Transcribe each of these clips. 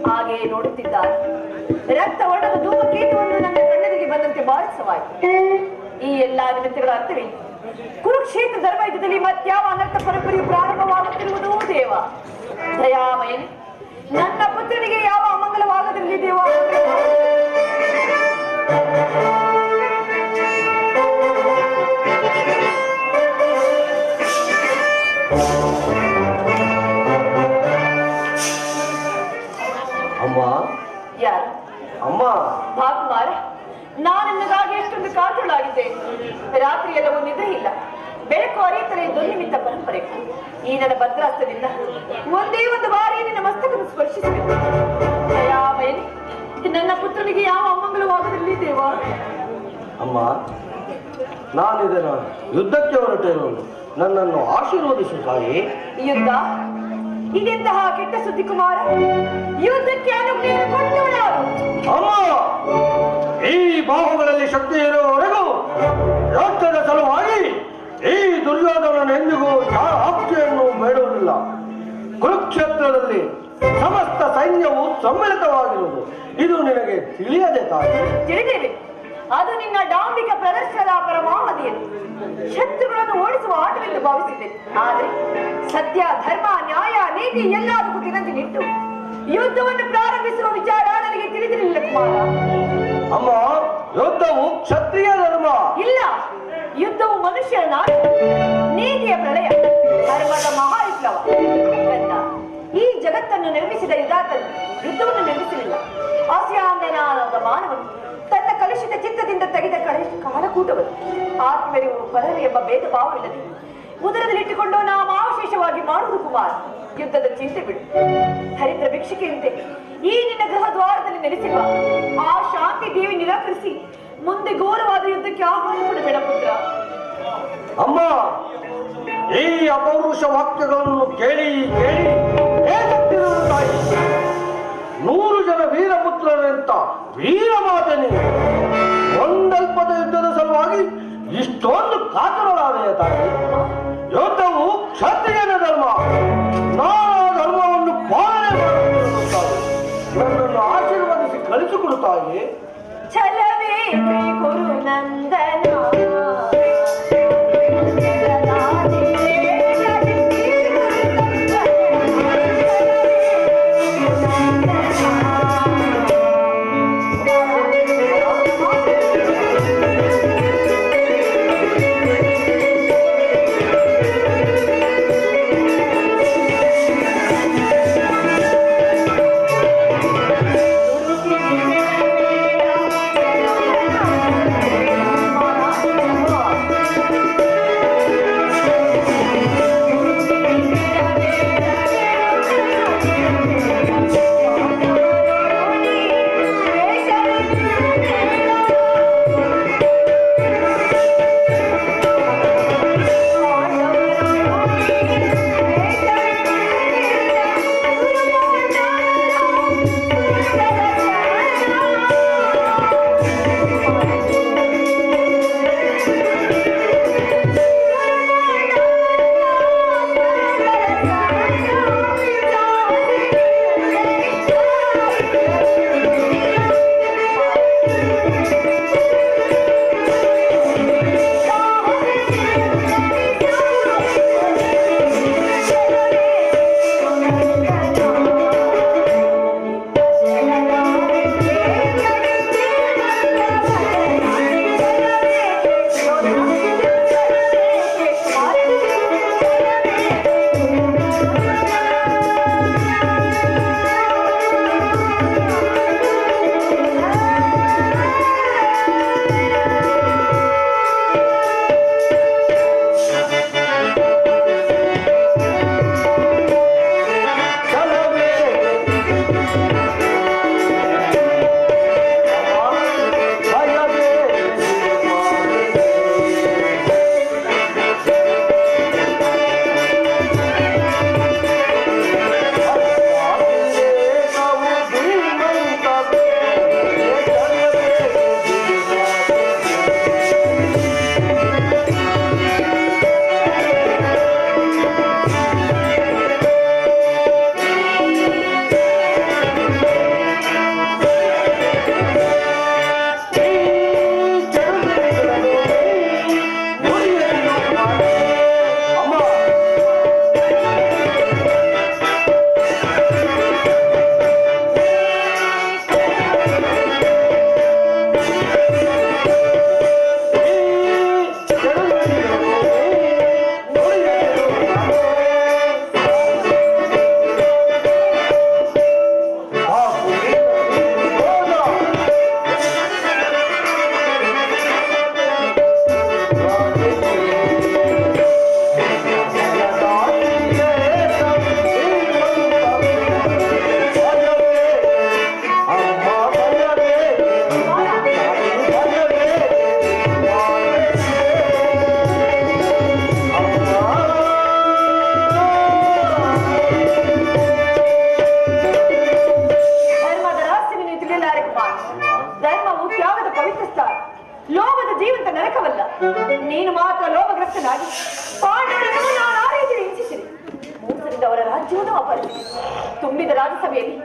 ಹಾಗೆ ನೋಡುತ್ತಿದ್ದಾರೆ. ರಕ್ತ ಒಡೆದ ಧೂಮಕೇತುವನ್ನು ನನ್ನ ಕಣ್ಣೆದುರಿಗೆ ಬಂದಂತೆ ಭಾವಿಸವಾಯಿತು. ಈ ಎಲ್ಲಾ ನಿಮಿತ್ತಗಳ ಅರ್ಥವೇ ಕುರುಕ್ಷೇತ್ರ ಧರ್ಮಯುದ್ಧದಲ್ಲಿ ಮತ್ಯಾವ ಅನರ್ಥ ಪರಂಪರೆಯು ಪ್ರಾರಂಭವಾಗುತ್ತಿರುವುದು ದೇವ. ದಯಾಮಯನೇ, ನನ್ನ ಪುತ್ರನಿಗೆ ಯಾವ ಅಮಂಗಲವಾಗದಿರಲಿ ದೇವ. ಅಮ್ಮ ಯಾರು? ಅಮ್ಮ ಭಾಕುಮಾರ, ನಾನಿನ್ನಗಾಗಿ ಎಷ್ಟೊಂದು ಕಾತುಳಾಗಿದ್ದೆ. ರಾತ್ರಿ ಎಲ್ಲವೂ ನಿದ್ರೆ ಇಲ್ಲ. ಬೆಳಕು ಅರಿಯುತ್ತಲೇ ದುರ್ನಿಮಿತ್ತ ಪರಂಪರೆ. ಈ ನನ್ನ ಭದ್ರಾಸ್ತದಿಂದ ಒಂದೇ ಒಂದು ಬಾರಿ ನಿನ್ನ ಮಸ್ತಕವನ್ನು ಸ್ಪರ್ಶಿಸಬೇಕು. ದಯಾಮಯನೇ, ನನ್ನ ಪುತ್ರನಿಗೆ ಯಾವ ಅಮಂಗಲವಾಗದಿರಲಿ ದೇವ. ಅಮ್ಮ, ನಾನಿದನ್ನು ಯುದ್ಧಕ್ಕೆ ಹೊರಟಿರುವುದು. ನನ್ನನ್ನು ಆಶೀರ್ವದಿಸು ತಾಯಿ. ಯುದ್ಧ? ಇದೆಂತಹ ಕೆಟ್ಟ ಸುದ್ದಿ ಕುಮಾರ. ಯುದ್ಧಕ್ಕೆ ಅನುಜ್ಞೆಯನ್ನು ಕೊಟ್ಟವನಾರು? ಅಮ್ಮ, ಈ ಬಾಹುಗಳಲ್ಲಿ ಶಕ್ತಿ ಇರುವವರೆಗೂ ರಾಷ್ಟ್ರದ ಸಲುವಾಗಿ ಈ ದುರ್ಯೋಧನನೆಂದಿಗೂ ಯಾರ ಆಜ್ಞೆಯನ್ನು ಬೇಡುವುದಿಲ್ಲ. ಕುರುಕ್ಷೇತ್ರದಲ್ಲಿ ಸಮಸ್ತ ಸೈನ್ಯವು ಸಮ್ಮಿಳಿತವಾಗಿರುವುದು ಇದು ನಿನಗೆ ತಿಳಿಯದೆ ತಾಯಿ? ತಿಳಿದೇವೆ. ಅದು ನಿನ್ನ ಡಾಂಬಿಕ ಪ್ರದರ್ಶನದ ಪರಮಾವಧಿಯಲ್ಲಿ ಶತ್ರುಗಳನ್ನು ಓಡಿಸುವ ಆಟವೆಂದು ಭಾವಿಸಿದೆ. ಆದರೆ ಸತ್ಯ, ಧರ್ಮ, ನ್ಯಾಯ, ನೀತಿ ಎಲ್ಲದಕ್ಕೂ ದಿನದಿ ನಿಂತು ಯುದ್ಧವನ್ನು ಪ್ರಾರಂಭಿಸುವ ವಿಚಾರ ನನಗೆ ತಿಳಿದಿರಲಿಲ್ಲ ಕುಮಾರ. ಅಮ್ಮ, ಯುದ್ಧವು ಕ್ಷತ್ರಿಯ ಧರ್ಮ. ಇಲ್ಲ, ಯುದ್ಧವು ಮನುಷ್ಯರ ನಾಡು, ನೀತಿಯ ಪ್ರಳಯ, ಧರ್ಮದ ಮಹಾವಿಪ್ಲವ. ಈ ಜಗತ್ತನ್ನು ನಿರ್ಮಿಸಿದ ಯುಧಾತನು ಯುದ್ಧವನ್ನು ನಿರ್ಮಿಸಲಿಲ್ಲ. ಆಸ್ಯಾಂದನಾದ ಮಾನವನು ತನ್ನ ಕಲುಷಿತ ಚಿತ್ತದಿಂದ ತೆಗೆದ ಕಾಲಕೂಟವನ್ನು ಆತ್ಮರಿವು ಪರರು ಎಂಬ ಭೇದ ಭಾವವಿಲ್ಲದೆ ಉದರದಲ್ಲಿಟ್ಟುಕೊಂಡು ನಾಮಾವಶೇಷವಾಗಿ ಮಾಡುವುದು ಕುಮಾರ. ಯುದ್ಧದ ಚಿಂತೆ ಬಿಡು. ಹರಿದ್ರ ಭಿಕ್ಷಿಕೆಯಂತೆ ಈ ನಿನ್ನ ಗೃಹ ದ್ವಾರದಲ್ಲಿ ನೆಲೆಸಿರುವ ಆ ಶಾಂತಿ ದೇವಿ ನಿರಾಕರಿಸಿ ಮುಂದೆ ಘೋರವಾದ ಯುದ್ಧಕ್ಕೆ ಆಹ್ವಾನ ಕೊಡಬೇಡ ಪುತ್ರ. ಅಮ್ಮ, ಈ ಅಪೌರುಷ ವಾಕ್ಯಗಳನ್ನು ಕೇಳಿ ಕೇಳಿ ತಾಯಿ. 100 ಜನ ವೀರಪುತ್ರರಂತ ವೀರಮಾತೆ ನೀನು ಒಂದಲ್ಪದ ಯುದ್ಧದ ಸಲುವಾಗಿ ಇಷ್ಟೊಂದು ಕಾತುರಳಾದೆಯ ತಾಯಿ. ಯುದ್ಧವು ಕ್ಷತ್ರಿಯನ ಧರ್ಮ. ನಾನು ಧರ್ಮವನ್ನು ಪಾಲನೆ ಮಾಡುತ್ತಾನೆ. ನನ್ನನ್ನು ಆಶೀರ್ವದಿಸಿ ಕಳಿಸಿಕೊಡು ತಾಯಿ. ಛಲವೇ ಗುರು ನಂದನ ನರಕವಲ್ಲ. ನೀನು ಮಾತ್ರ ಲೋಭಗ್ರಸ್ತನಾಗಿ ಪಾಂಡವರನ್ನು ನಾನು ಆ ರೀತಿ ಹಿಂಸಿಸಿದೆ. ಮೋಸದಿಂದ ಅವರ ರಾಜ್ಯವನ್ನು ಅಪಹರಿಸಿದೆ. ತುಂಬಿದ ರಾಜ್ಯಸಭೆಯಲ್ಲಿ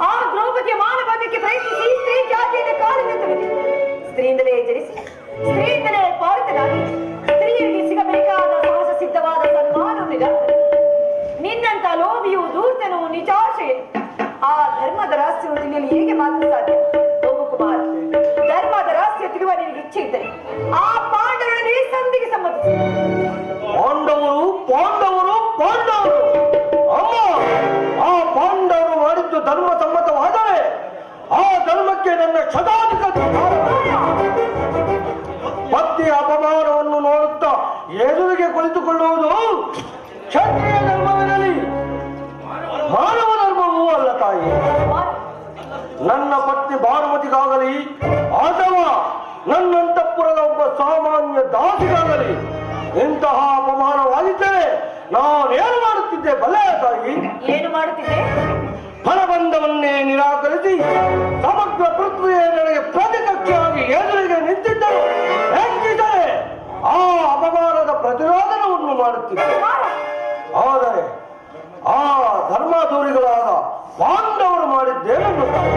ಆ ದ್ರೌಪದಿಯ ಮಾನಭಾಗ್ಯಕ್ಕೆ ಪ್ರಯತ್ನಿಸಿ ಸ್ತ್ರೀ ಜಾತಿಯನ್ನು ಕಾಲಿನೆತ್ತುವಿದೆ. ಸ್ತ್ರೀಯಿಂದಲೇ ಜನಿಸಿ ಸ್ತ್ರೀಯಿಂದಲೇ ಪಾಲಿತನಾಗಿ ಸ್ತ್ರೀಯರಿಗೆ ಸಿಗಬೇಕಾದ ಸಹಜ ಸಿದ್ಧವಾದ ಸನ್ಮಾನವನ್ನು ನಿರಾಕರಿಸಿ ನಿನ್ನಂತ ಲೋಭಿಯು ದೂರ್ತನು ನಿಜಾಶಯನು ಆ ಧರ್ಮದ ರಹಸ್ಯವನ್ನು ತಿಳಿಯಲು ಹೇಗೆ ಮಾತ್ರ ಸಾಧ್ಯ? ಹೋಗು ಕುಮಾರ, ಧರ್ಮದ ರಹಸ್ಯ ತಿಳಿಯುವ ನಿನಗೆ ಇಚ್ಛೆ ಇದ್ದರೆ ಆ ಪಾಂಡವರನ್ನು ಈ ಸಂಧಿಗೆ ಸಮ್ಮತಿಸಿ. ಪಾಂಡವರು ಪಾಂಡವರು ಪಾಂಡವರು ಅಮ್ಮ, ಆ ಪಾಂಡವರು ಮಾಡಿದ್ದು ಧರ್ಮ ಸಮ್ಮತವಾದರೆ ಆ ಧರ್ಮಕ್ಕೆ ನನ್ನ ಶತಾಧಿಕ ಪತ್ನಿಯ ಅಪಮಾನವನ್ನು ನೋಡುತ್ತಾ ಎದುರಿಗೆ ಕುಳಿತುಕೊಳ್ಳುವುದು ಕ್ಷತ್ರಿಯ ಧರ್ಮವಿರಲಿ, ಮಾನವ ಧರ್ಮವೂ ಅಲ್ಲ ತಾಯಿ. ನನ್ನ ಪತ್ನಿ ಭಾನುಮತಿಗಾಗಲಿ ಅಥವಾ ನನ್ನಂತಃಪುರದ ಒಬ್ಬ ಸಾಮಾನ್ಯ ದಾಸಿಗಾಗಲಿ ಇಂತಹ ಅಪಮಾನವಾಗಿದ್ದರೆ ನಾನೇನು ಮಾಡುತ್ತಿದ್ದೆ ಬಲ್ಲೆ ತಾಯಿ? ಏನು ಮಾಡುತ್ತಿದ್ದೆ? ಫಲಬಂಧವನ್ನೇ ನಿರಾಕರಿಸಿ ಸಮಗ್ರ ಪೃಥ್ವಿಯ ನನಗೆ ಪ್ರತಿಕಕ್ಷೆಯಾಗಿ ಎದುರಿಗೆ ನಿಂತಿದ್ದರು ಹೆಚ್ಚಿದರೆ ಆ ಅಪಮಾನದ ಪ್ರತಿರೋಧನವನ್ನು ಮಾಡುತ್ತಿದ್ದೆ. ಆದರೆ ಆ ಧರ್ಮಾಧೂರಿಗಳಾದ ಪಾಂಡವರು ಮಾಡಿದ್ದೇನೆನ್ನುತ್ತಾರೆ.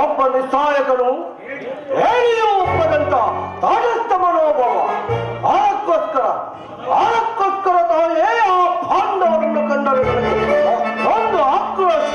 ಒಬ್ಬ ನಿಸ್ಸಹಾಯಕನು ಹೇಳಿಯೂ ಒಪ್ಪದಂತ ತಾಟಸ್ಥ ಮನೋಭಾವ. ಅದಕ್ಕೋಸ್ಕರ ತಾಯೇ ಆ ಪಾಂಡವರನ್ನು ಕಂಡರೆ ಒಂದು ಆಕ್ರೋಶ.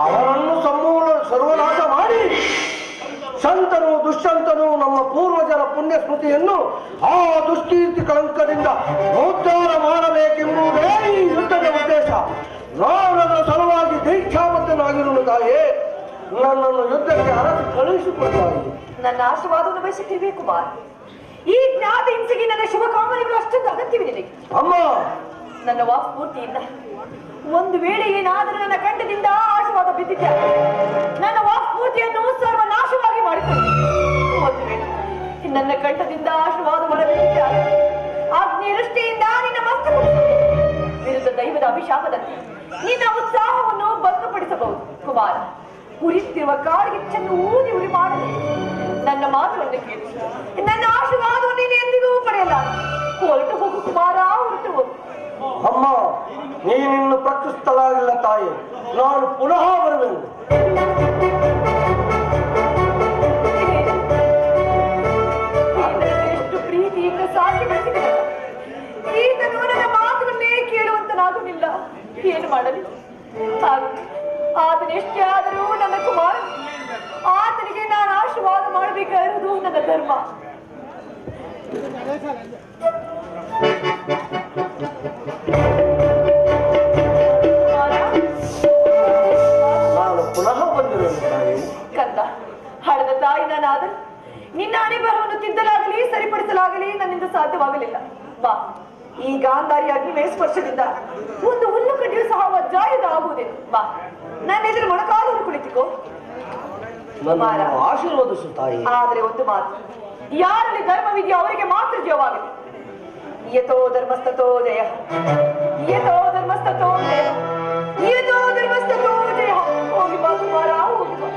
ಅವರನ್ನು ಸರ್ವನಾಶ ಮಾಡಿ ಸಂತನು ದುಷ್ಯಂತನು ನಮ್ಮ ಪೂರ್ವಜರ ಪುಣ್ಯ ಸ್ಮೃತಿಯನ್ನು ಆ ದುಷ್ಕೀರ್ತಿ ಕಳಂಕದಿಂದ ಉದ್ಧಾರ ಮಾಡಬೇಕೆಂಬುದೇ ಈ ಯುದ್ಧದ ಉದ್ದೇಶ. ನಾನದರ ಸಲುವಾಗಿ ದೀಕ್ಷಾಬದ್ಧನಾಗಿರುವುದು ತಾಯೇ, ನನ್ನನ್ನು ಯುದ್ಧಕ್ಕೆ ಅರಸಿ ಕಳುಹಿಸಿಕೊಡ್ತಾಯಿ. ನನ್ನ ಆಶೀರ್ವಾದವನ್ನು ಬಯಸುತ್ತೀವಿ ಕುಮಾರ್. ಈ ಜ್ಞಾತ ಹಿಂಸೆಗೆ ನನ್ನ ಶುಭ ಕಾಮನೆಗಳು ಅಷ್ಟೊಂದು ಅಗತ್ಯವಿದೆ ಅಮ್ಮ. ನನ್ನ ವಾಕ್ಸ್ಫೂರ್ತಿಯಿಂದ ಒಂದು ವೇಳೆ ಏನಾದರೂ ನನ್ನ ಕಂಠದಿಂದ ಆಶೀರ್ವಾದ ಬಿದ್ದಿದ್ದೆ, ನನ್ನ ವಾಕ್ಸ್ಫೂರ್ತಿಯನ್ನು ಸರ್ವನಾಶವಾಗಿ ಮಾಡಿಕೊಂಡು ಒಂದು ವೇಳೆ ನನ್ನ ಕಂಠದಿಂದ ಆಶೀರ್ವಾದ ಹೊರಬಿದ್ದಿದ್ದೆ, ಅಗ್ನಿವೃಷ್ಟಿಯಿಂದ ನಿನ್ನ ಮಸ್ತಕ ವಿರುದ್ಧ ದೈವದ ಅಭಿಶಾಪದಂತೆ ನಿನ್ನ ಉತ್ಸಾಹವನ್ನು ಭಂಗಪಡಿಸಬಹುದು ಕುಮಾರ. ಉರಿಯುತ್ತಿರುವ ಕಾಡ್ಗಿಚ್ಚನ್ನು ಊದಿ ಉರಿ ಮಾಡದೆ ನನ್ನ ಮಾತುಗಳನ್ನು ಕೇಳಿ ನನ್ನ ಆಶೀರ್ವಾದವನ್ನು ನೀನು ಎಂದಿಗೂ ಪಡೆಯಲ್ಲ. ಹೊರಟು ಹೋಗು ಕುಮಾರ, ಹೊರಟು ಹೋಗು. ಅಮ್ಮ, ನೀನಿನ್ನು ಪ್ರಕೃಷ್ಟಳಾಗಿಲ್ಲ ತಾಯಿ. ನಾನು ಪುನಃ ಬರುವೆನು. ಎಷ್ಟು ಪ್ರೀತಿಯಿಂದ ಸಾಕಿ ಬೆಳೆಸಿದೆಯಲ್ಲ, ಈತನು ನನ್ನ ಮಾತುಗಳನ್ನೇ ಕೇಳುವಂತನಾಗಲಿಲ್ಲ. ಏನು ಮಾಡಲಿ? ಆತನೆಷ್ಟೇ ಆದರೂ ನನ್ನ ಕುಮಾರ. ಆತನಿಗೆ ನಾನು ಆಶೀರ್ವಾದ ಮಾಡಬೇಕಾಗಿರುವುದು ನನ್ನ ಧರ್ಮ. ನಾನು ಪುನಃ ಬಂದಿರುವೆನು ತಾಯಿ. ಕಂದ, ಹಳೆದ ತಾಯಿ ನಾನಾದರೂ ನಿನ್ನ ಅಣಿಬರವನ್ನು ತಿದ್ದಲಾಗಲಿ ಸರಿಪಡಿಸಲಾಗಲಿ ನನ್ನಿಂದ ಸಾಧ್ಯವಾಗಲಿಲ್ಲ. ಬಾ, ಈ ಗಾಂಧಾರಿ ಅಗ್ನಿಮಯ ಸ್ಪರ್ಶದಿಂದ ಒಂದು ಹುಲ್ಲು ಕಡ್ಡಿಯೂ ಸಹ ವಜ್ರಾಯುಧ ಆಗುವುದೇನು. ಬಾ, ನನ್ನ ಎದುರು ಮೊಣಕಾಲೂರು ಕುಳಿತುಕೋ. ಆಶೀರ್ವದಿಸು ತಾಯಿ. ಆದರೆ ಒಂದು ಮಾತು, ಯಾರಲ್ಲಿ ಧರ್ಮವಿದೆಯೋ ಅವರಿಗೆ ಮಾತ್ರ ಜಯವಾಗಲಿ. ಯಥೋ ಧರ್ಮಸ್ತಥೋ ಜಯ, ಯಥೋ ಧರ್ಮಸ್ತಥೋ ಜಯ, ಯಥೋ ಧರ್ಮಸ್ತಥೋ ಜಯ. ಹೋಗಿ ಬಾ ಕುಮಾರ, ಹೋಗಿ ಬಾ.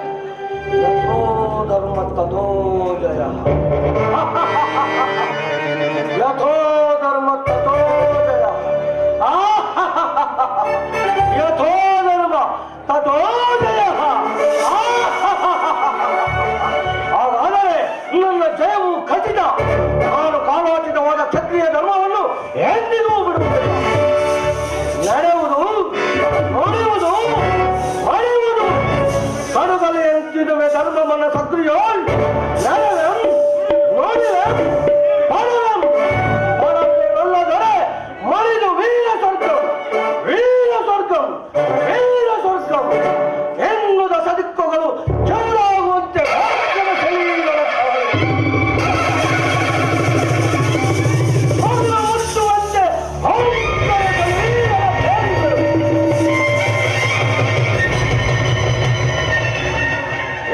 ಯಥೋ ಧರ್ಮ ತಥೋ ಜಯ, ಯಥೋ ಧರ್ಮ ತಥೋ ಜಯ, ಯಥೋ ಧರ್ಮ ತಥೋ ಜಯ. ಹಾಗಾದರೆ ನನ್ನ ಜಯವು ಖಚಿತ. ನಾನು ಕಾಲೋಚಿತವಾದ ಕ್ಷತ್ರಿಯ ಧರ್ಮವನ್ನು ಎಂದಿಗೂ ಬಿಡುವುದಿಲ್ಲ. ನಡೆಯುವುದು, ನುಡಿಯುವುದು, ಮರೆಯುವುದು ಕಡುಗಲೆ ಎಂತಿರುವೆ ಧರ್ಮಮನ ಸಕ್ರಿಯೋಳ್. ನಡೆವೆಂ, ನೋಡಿವೆಂ, ಪಡೆವೆಂ, ಪಡೆವೆಲ್ಲದರೆ ಮಣಿದು ವೀರ ಸ್ವರ್ಗಂ, ವೀರ ಸ್ವರ್ಗಂ, ವೀರ ಸ್ವರ್ಗಂ ಎನ್ನುವುದ ಸದಿಕ್ಕುಗಳು ಜೋರಾಗುವಂತೆ ಭಕ್ತರ ಶರೀರಗಳ ಮುಟ್ಟುವಂತೆ ಭಕ್ತರ ಶರೀರಗಳ ಬೇರಿಗಳು.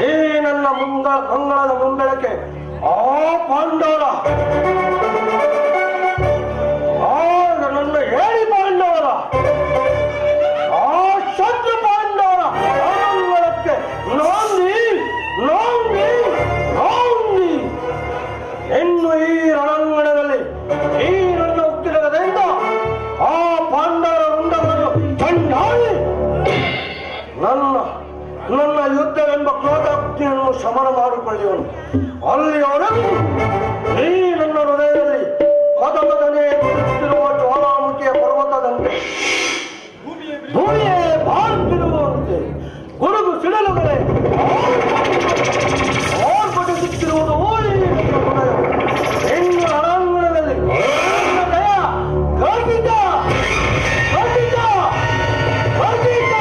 ಈ ನನ್ನ ಮಂಗಳದ ಮುಂಬೆಳಕೆ ಆ ಪಾಂಡವರ, ನನ್ನ ಹೇಳಿ ಪಾಂಡವರ, ಆ ಶತ್ರು ಪಾಂಡವರ ಅನಂಗಳಕ್ಕೆ ನೋಂದಿ ನೋಂದಿ ನೋಂದಿ. ಇನ್ನು ಈ ರಣಾಂಗಣದಲ್ಲಿ ಈ ನನ್ನ ಉತ್ತಿರಗದಿಂದ ಆ ಪಾಂಡವರ ವೃಂದಗಳನ್ನು ಚಂಡಾಳಿ ನನ್ನ ಯುದ್ಧವೆಂಬ ಕ್ರೋಧಾಗ್ನಿಯನ್ನು ಶಮನ ಮಾಡಿಕೊಳ್ಳುವನು. ಅಲ್ಲಿಯವರೆಗೂ ಈ ನನ್ನ ಹೃದಯದಲ್ಲಿ ಮೊದಲನೇ ಕುಳಿತಿರುವ ಜ್ವಾಲಾಮುಖಿಯ ಪರ್ವತದಂತೆ ಭೂಮಿಯೇ ಬಾಳುತ್ತಿರುವಂತೆ ಗುಡುಗು ಸಿಡಲುಗಳೇ ಆರ್ಭಟಿಸುತ್ತಿರುವುದು ಈ ನನ್ನ ಹೃದಯ. ಇನ್ನು ರಣಾಂಗಣದಲ್ಲಿ ನನ್ನ ಜಯ ಖಂಡಿತ ಖಂಡಿತ ಖಂಡಿತ.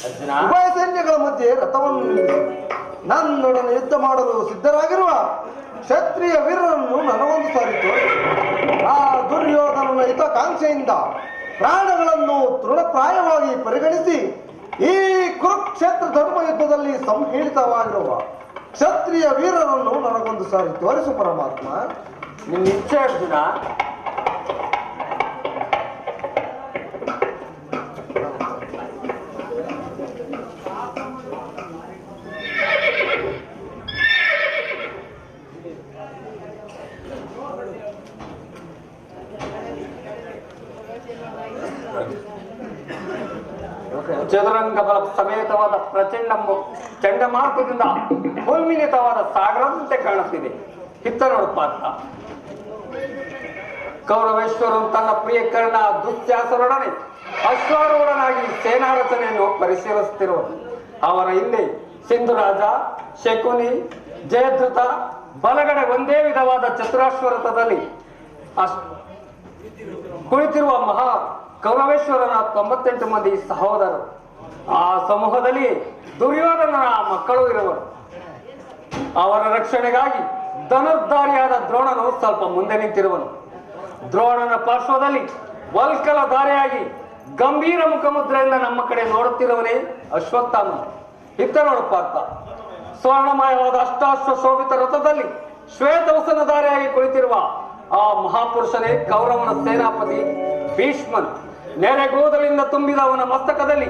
ಅರ್ಜುನ, ಉಭಯ ಸೈನ್ಯಗಳ ಮಧ್ಯೆ ರಥವನ್ನು ನಿಲ್ಲಿಸಿ ನನ್ನೊಡನೆ ಯುದ್ಧ ಮಾಡಲು ಸಿದ್ಧರಾಗಿರುವ ಕ್ಷತ್ರಿಯ ವೀರರನ್ನು ನನಗೊಂದು ಸಾರಿ ತೋರಿಸಿ. ಆ ದುರ್ಯೋಧನನ ಹಿತಕಾಂಕ್ಷೆಯಿಂದ ಪ್ರಾಣಗಳನ್ನು ತೃಣಪ್ರಾಯವಾಗಿ ಪರಿಗಣಿಸಿ ಈ ಕುರುಕ್ಷೇತ್ರ ಧರ್ಮ ಯುದ್ಧದಲ್ಲಿ ಸಂಹೀಳಿತವಾಗಿರುವ ಕ್ಷತ್ರಿಯ ವೀರರನ್ನು ನನಗೊಂದು ಸಾರಿ ತೋರಿಸು ಪರಮಾತ್ಮ. ನಿನ್ನ ಇಚ್ಛೆ ಅರ್ಜುನ. ಚದುರಂಗ ಬಲ ಸಮೇತವಾದ ಪ್ರಚಂಡ ಚಂಡಮಾರುತದಿಂದ ಫುಲ್ಮಿಲಿತವಾದ ಸಾಗರದಂತೆ ಕಾಣುತ್ತಿದೆ. ಹಿತ್ತ ನೋಡಪ್ಪ ಅಂತ ಕೌರವೇಶ್ವರನು ತನ್ನ ಪ್ರಿಯ ಕರ್ಣ ದುಶ್ಯಾಸರೊಡನೆ ಅಶ್ವಾರೂಢನಾಗಿ ಸೇನಾ ರಚನೆಯನ್ನು ಪರಿಶೀಲಿಸುತ್ತಿರುವರು. ಅವರ ಹಿಂದೆ ಸಿಂಧುರಾಜ, ಶಕುನಿ, ಜಯದ್ರುತ, ಬಲಗಡೆ ಒಂದೇ ವಿಧವಾದ ಚತುರಾಶ್ವರಥದಲ್ಲಿ ಕುಳಿತಿರುವ ಮಹಾ ಕೌರವೇಶ್ವರನ 98 ಮಂದಿ ಸಹೋದರರು. ಆ ಸಮೂಹದಲ್ಲಿ ದುರ್ಯೋಧನನ ಮಕ್ಕಳು ಇರುವರು. ಅವರ ರಕ್ಷಣೆಗಾಗಿ ಧನುರ್ಧಾರಿಯಾದ ದ್ರೋಣನು ಸ್ವಲ್ಪ ಮುಂದೆ ನಿಂತಿರುವನು. ದ್ರೋಣನ ಪಾರ್ಶ್ವದಲ್ಲಿ ವಲ್ಕಲ ಧಾರೆಯಾಗಿ ಗಂಭೀರ ಮುಖಮುದ್ರೆಯಿಂದ ನಮ್ಮ ಕಡೆ ನೋಡುತ್ತಿರುವನೇ ಅಶ್ವತ್ಥಾಮ. ಇತ್ತ ನೋಡಪ್ಪ ಅಂತ ಸ್ವರ್ಣಮಯವಾದ ಅಷ್ಟಾಶ್ವ ಶೋಭಿತ ರಥದಲ್ಲಿ ಶ್ವೇತವಸನ ಧಾರೆಯಾಗಿ ಕುಳಿತಿರುವ ಆ ಮಹಾಪುರುಷನೇ ಕೌರವನ ಸೇನಾಪತಿ ಭೀಷ್ಮನ್. ನೆರೆಗೋದಲಿಂದ ತುಂಬಿದ ಅವನ ಮಸ್ತಕದಲ್ಲಿ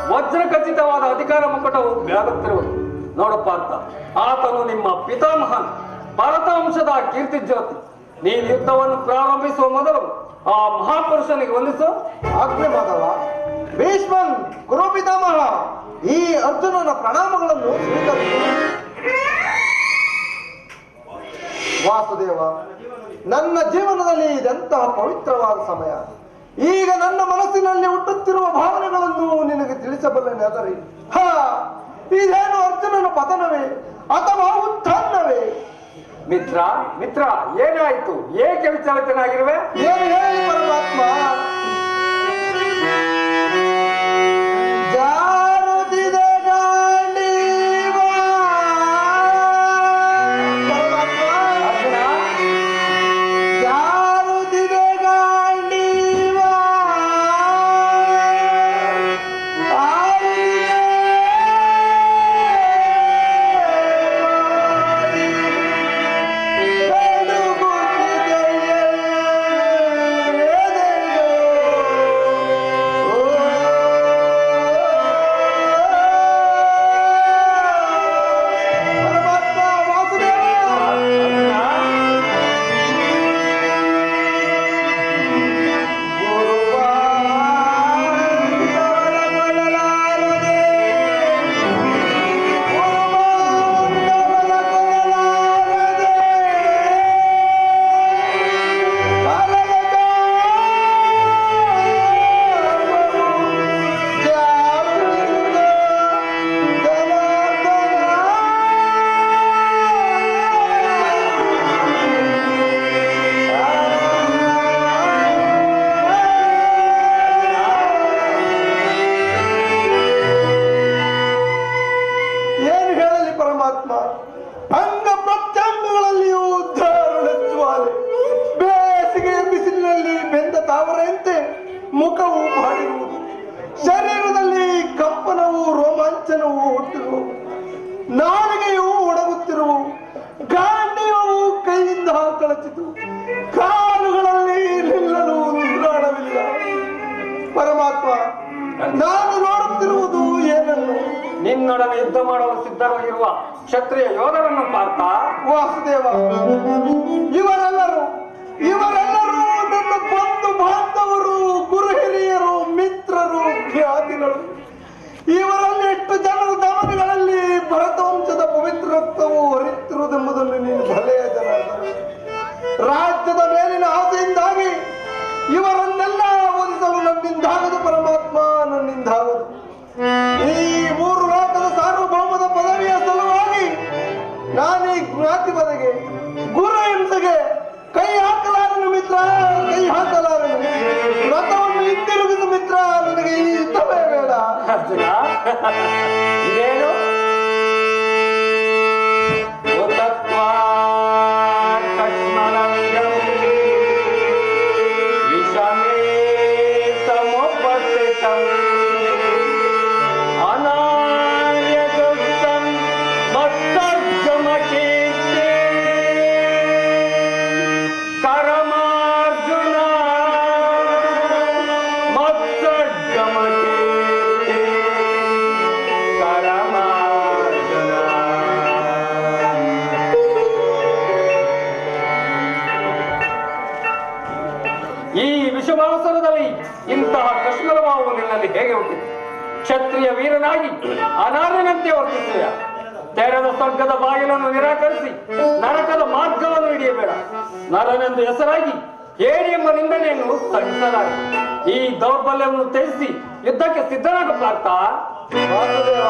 ವಜ್ರ ಖಚಿತವಾದ ಅಧಿಕಾರ ಮುಕುಟವು ಬೆಳಗುತ್ತಿರುವುದು. ನೋಡಪ್ಪ ಅಂತ ಆತನು ನಿಮ್ಮ ಪಿತಾಮಹನ್ ಭಾರತ ವಂಶದ ಕೀರ್ತಿ ಜ್ಯೋತಿ. ನೀನು ಯುದ್ಧವನ್ನು ಪ್ರಾರಂಭಿಸುವ ಮೊದಲು ಆ ಮಹಾಪುರುಷನಿಗೆ ವಂದಿಸು. ಆಜ್ಞೆ ಮಾಧವ. ಭೀಷ್ಮನ್ ಗುರು ಪಿತಾಮಹ, ಈ ಅರ್ಜುನನ ಪ್ರಣಾಮಗಳನ್ನು ಸ್ವೀಕರಿಸು. ವಾಸುದೇವ, ನನ್ನ ಜೀವನದಲ್ಲಿ ಇದೆಂತಹ ಪವಿತ್ರವಾದ ಸಮಯ. ಈಗ ನನ್ನ ಮನಸ್ಸಿನಲ್ಲಿ ಹುಟ್ಟುತ್ತಿರುವ ಭಾವನೆಗಳನ್ನು ನಿನಗೆ ತಿಳಿಸಬಲ್ಲೆನಾದರೆ ಇದೇನು ಅರ್ಜುನನ ಪತನವೇ ಅಥವಾ ಉತ್ಥಾನವೇ? ಮಿತ್ರ ಏನಾಯ್ತು? ಏಕೆ ವಿಚಲಿತನಾಗಿರುವೆ? ಏನು ಹೇಳಿ ಪರಮಾತ್ಮ? ಜಾರುತ್ತಿದೆ ಗಾಂಡೀವ. ಪರಮಾತ್ಮ, ಜಾರುತ್ತಿದೆ ಗಾಂಡೀವ. ಅಂಗ ಪ್ರತ್ಯಂಗಗಳಲ್ಲಿಯೂ ದಾರುಣ ಜ್ವಾಲೆ. ಬೇಸಿಗೆ ಬಿಸಿಲಿನಲ್ಲಿ ಬೆಂದ ತಾವರೆಯಂತೆ ಮುಖವು ಬಾಡಿರುವುದು. ಶರೀರದಲ್ಲಿ ಕಂಪನವು ರೋಮಾಂಚನವು ಹುಟ್ಟಿರುವು. ನಾಲಿಗೆಯು ಒಡಗುತ್ತಿರುವು. ಗಾಂಡೀವವು ಕೈಯಿಂದ ಕಳಚಿತು. ಕಾಲುಗಳಲ್ಲಿ ನಿಲ್ಲಲು ನಿಲ್ದಾಣವಿಲ್ಲ. ಪರಮಾತ್ಮ, ನಾನು ನೋಡುತ್ತಿರುವುದು ಏನನ್ನು? ನಿನ್ನೊಡನೆ ಯುದ್ಧ ಮಾಡಲು ಸಿದ್ಧರಾಗಿರುವ ಕ್ಷತ್ರಿಯ ಯೋಧರನ್ನು ಪಾರ್ಥ. ವಾಸುದೇವ, ಇವರೆಲ್ಲರೂ ನನ್ನ ಬಂಧು ಬಾಂಧವರು, ಗುರು ಹಿರಿಯರು, ಮಿತ್ರರು, ಖ್ಯಾತಿಗಳು. ಇವರಲ್ಲಿ 8 ಜನರ ಧಮನಿಗಳಲ್ಲಿ ಭರತವಂಶದ ಪವಿತ್ರ ರಕ್ತವು ಹರಿಯುತ್ತಿರುವುದೆಂಬುದನ್ನು ನೀನು ಭಲೆಯ ಜನ. ರಾಜ್ಯದ ಮೇಲಿನ ಆಸೆಯಿಂದಾಗಿ ಇವರನ್ನೆಲ್ಲ ಓದಿಸಲು ನನ್ನಿಂದಾಗದು ಪರಮಾತ್ಮ, ನನ್ನಿಂದಾಗದು. ಈ 3 ಲೋಕದ ಸಾರ್ವಭೌಮದ ಪದವಿಯ ಸಲುವಾಗಿ ನಾನೀ ಜ್ಞಾತಿ ಬದಗೆ ಗುರು ಹಿಂಸೆಗೆ ಇದೇನು ಕಶ್ಮಲವಿದಂ ವಿಷಮೇ ಸಮುಪಸ್ಥಿತಂ ಅನಾರ್ಯದುಷ್ಟಂ ಮತ್ತರ್ಗಮಕೀರ್ತಿ ಕರಮಾರ್ಜುನ ಮತ್ತರ್ಗಮಕೀರ್ತಿ ಕರಮಾರ್ಜುನ. ಈ ವಿಷವಾಸರದಲ್ಲಿ ಇಂತಹ ಕಶ್ಮಲಭಾವವು ನಿನ್ನಲ್ಲಿ ಹೇಗೆ ಹುಟ್ಟಿತು? ಕ್ಷತ್ರಿಯ ವೀರನಾಗಿ ಅನಾರ್ಯನಂತೆ ವರ್ತಿಸುವ. ತೆರೆದ ಸ್ವರ್ಗದ ಬಾಗಿಲನ್ನು ನಿರಾಕರಿಸಿ ನರಕದ ಮಾರ್ಗವನ್ನು ಹಿಡಿಯಬೇಡ. ನರನೆಂದು ಹೆಸರಾಗಿ ಹೇಳಿ ಎಂಬ ನಿಂದನೆಯನ್ನು ಸಹಿಸಲಾರೆ. ಈ ದೌರ್ಬಲ್ಯವನ್ನು ತ್ಯಜಿಸಿ ಯುದ್ಧಕ್ಕೆ ಸಿದ್ಧನಾಗ ಪಾರ್ಥ. ವಾಸುದೇವ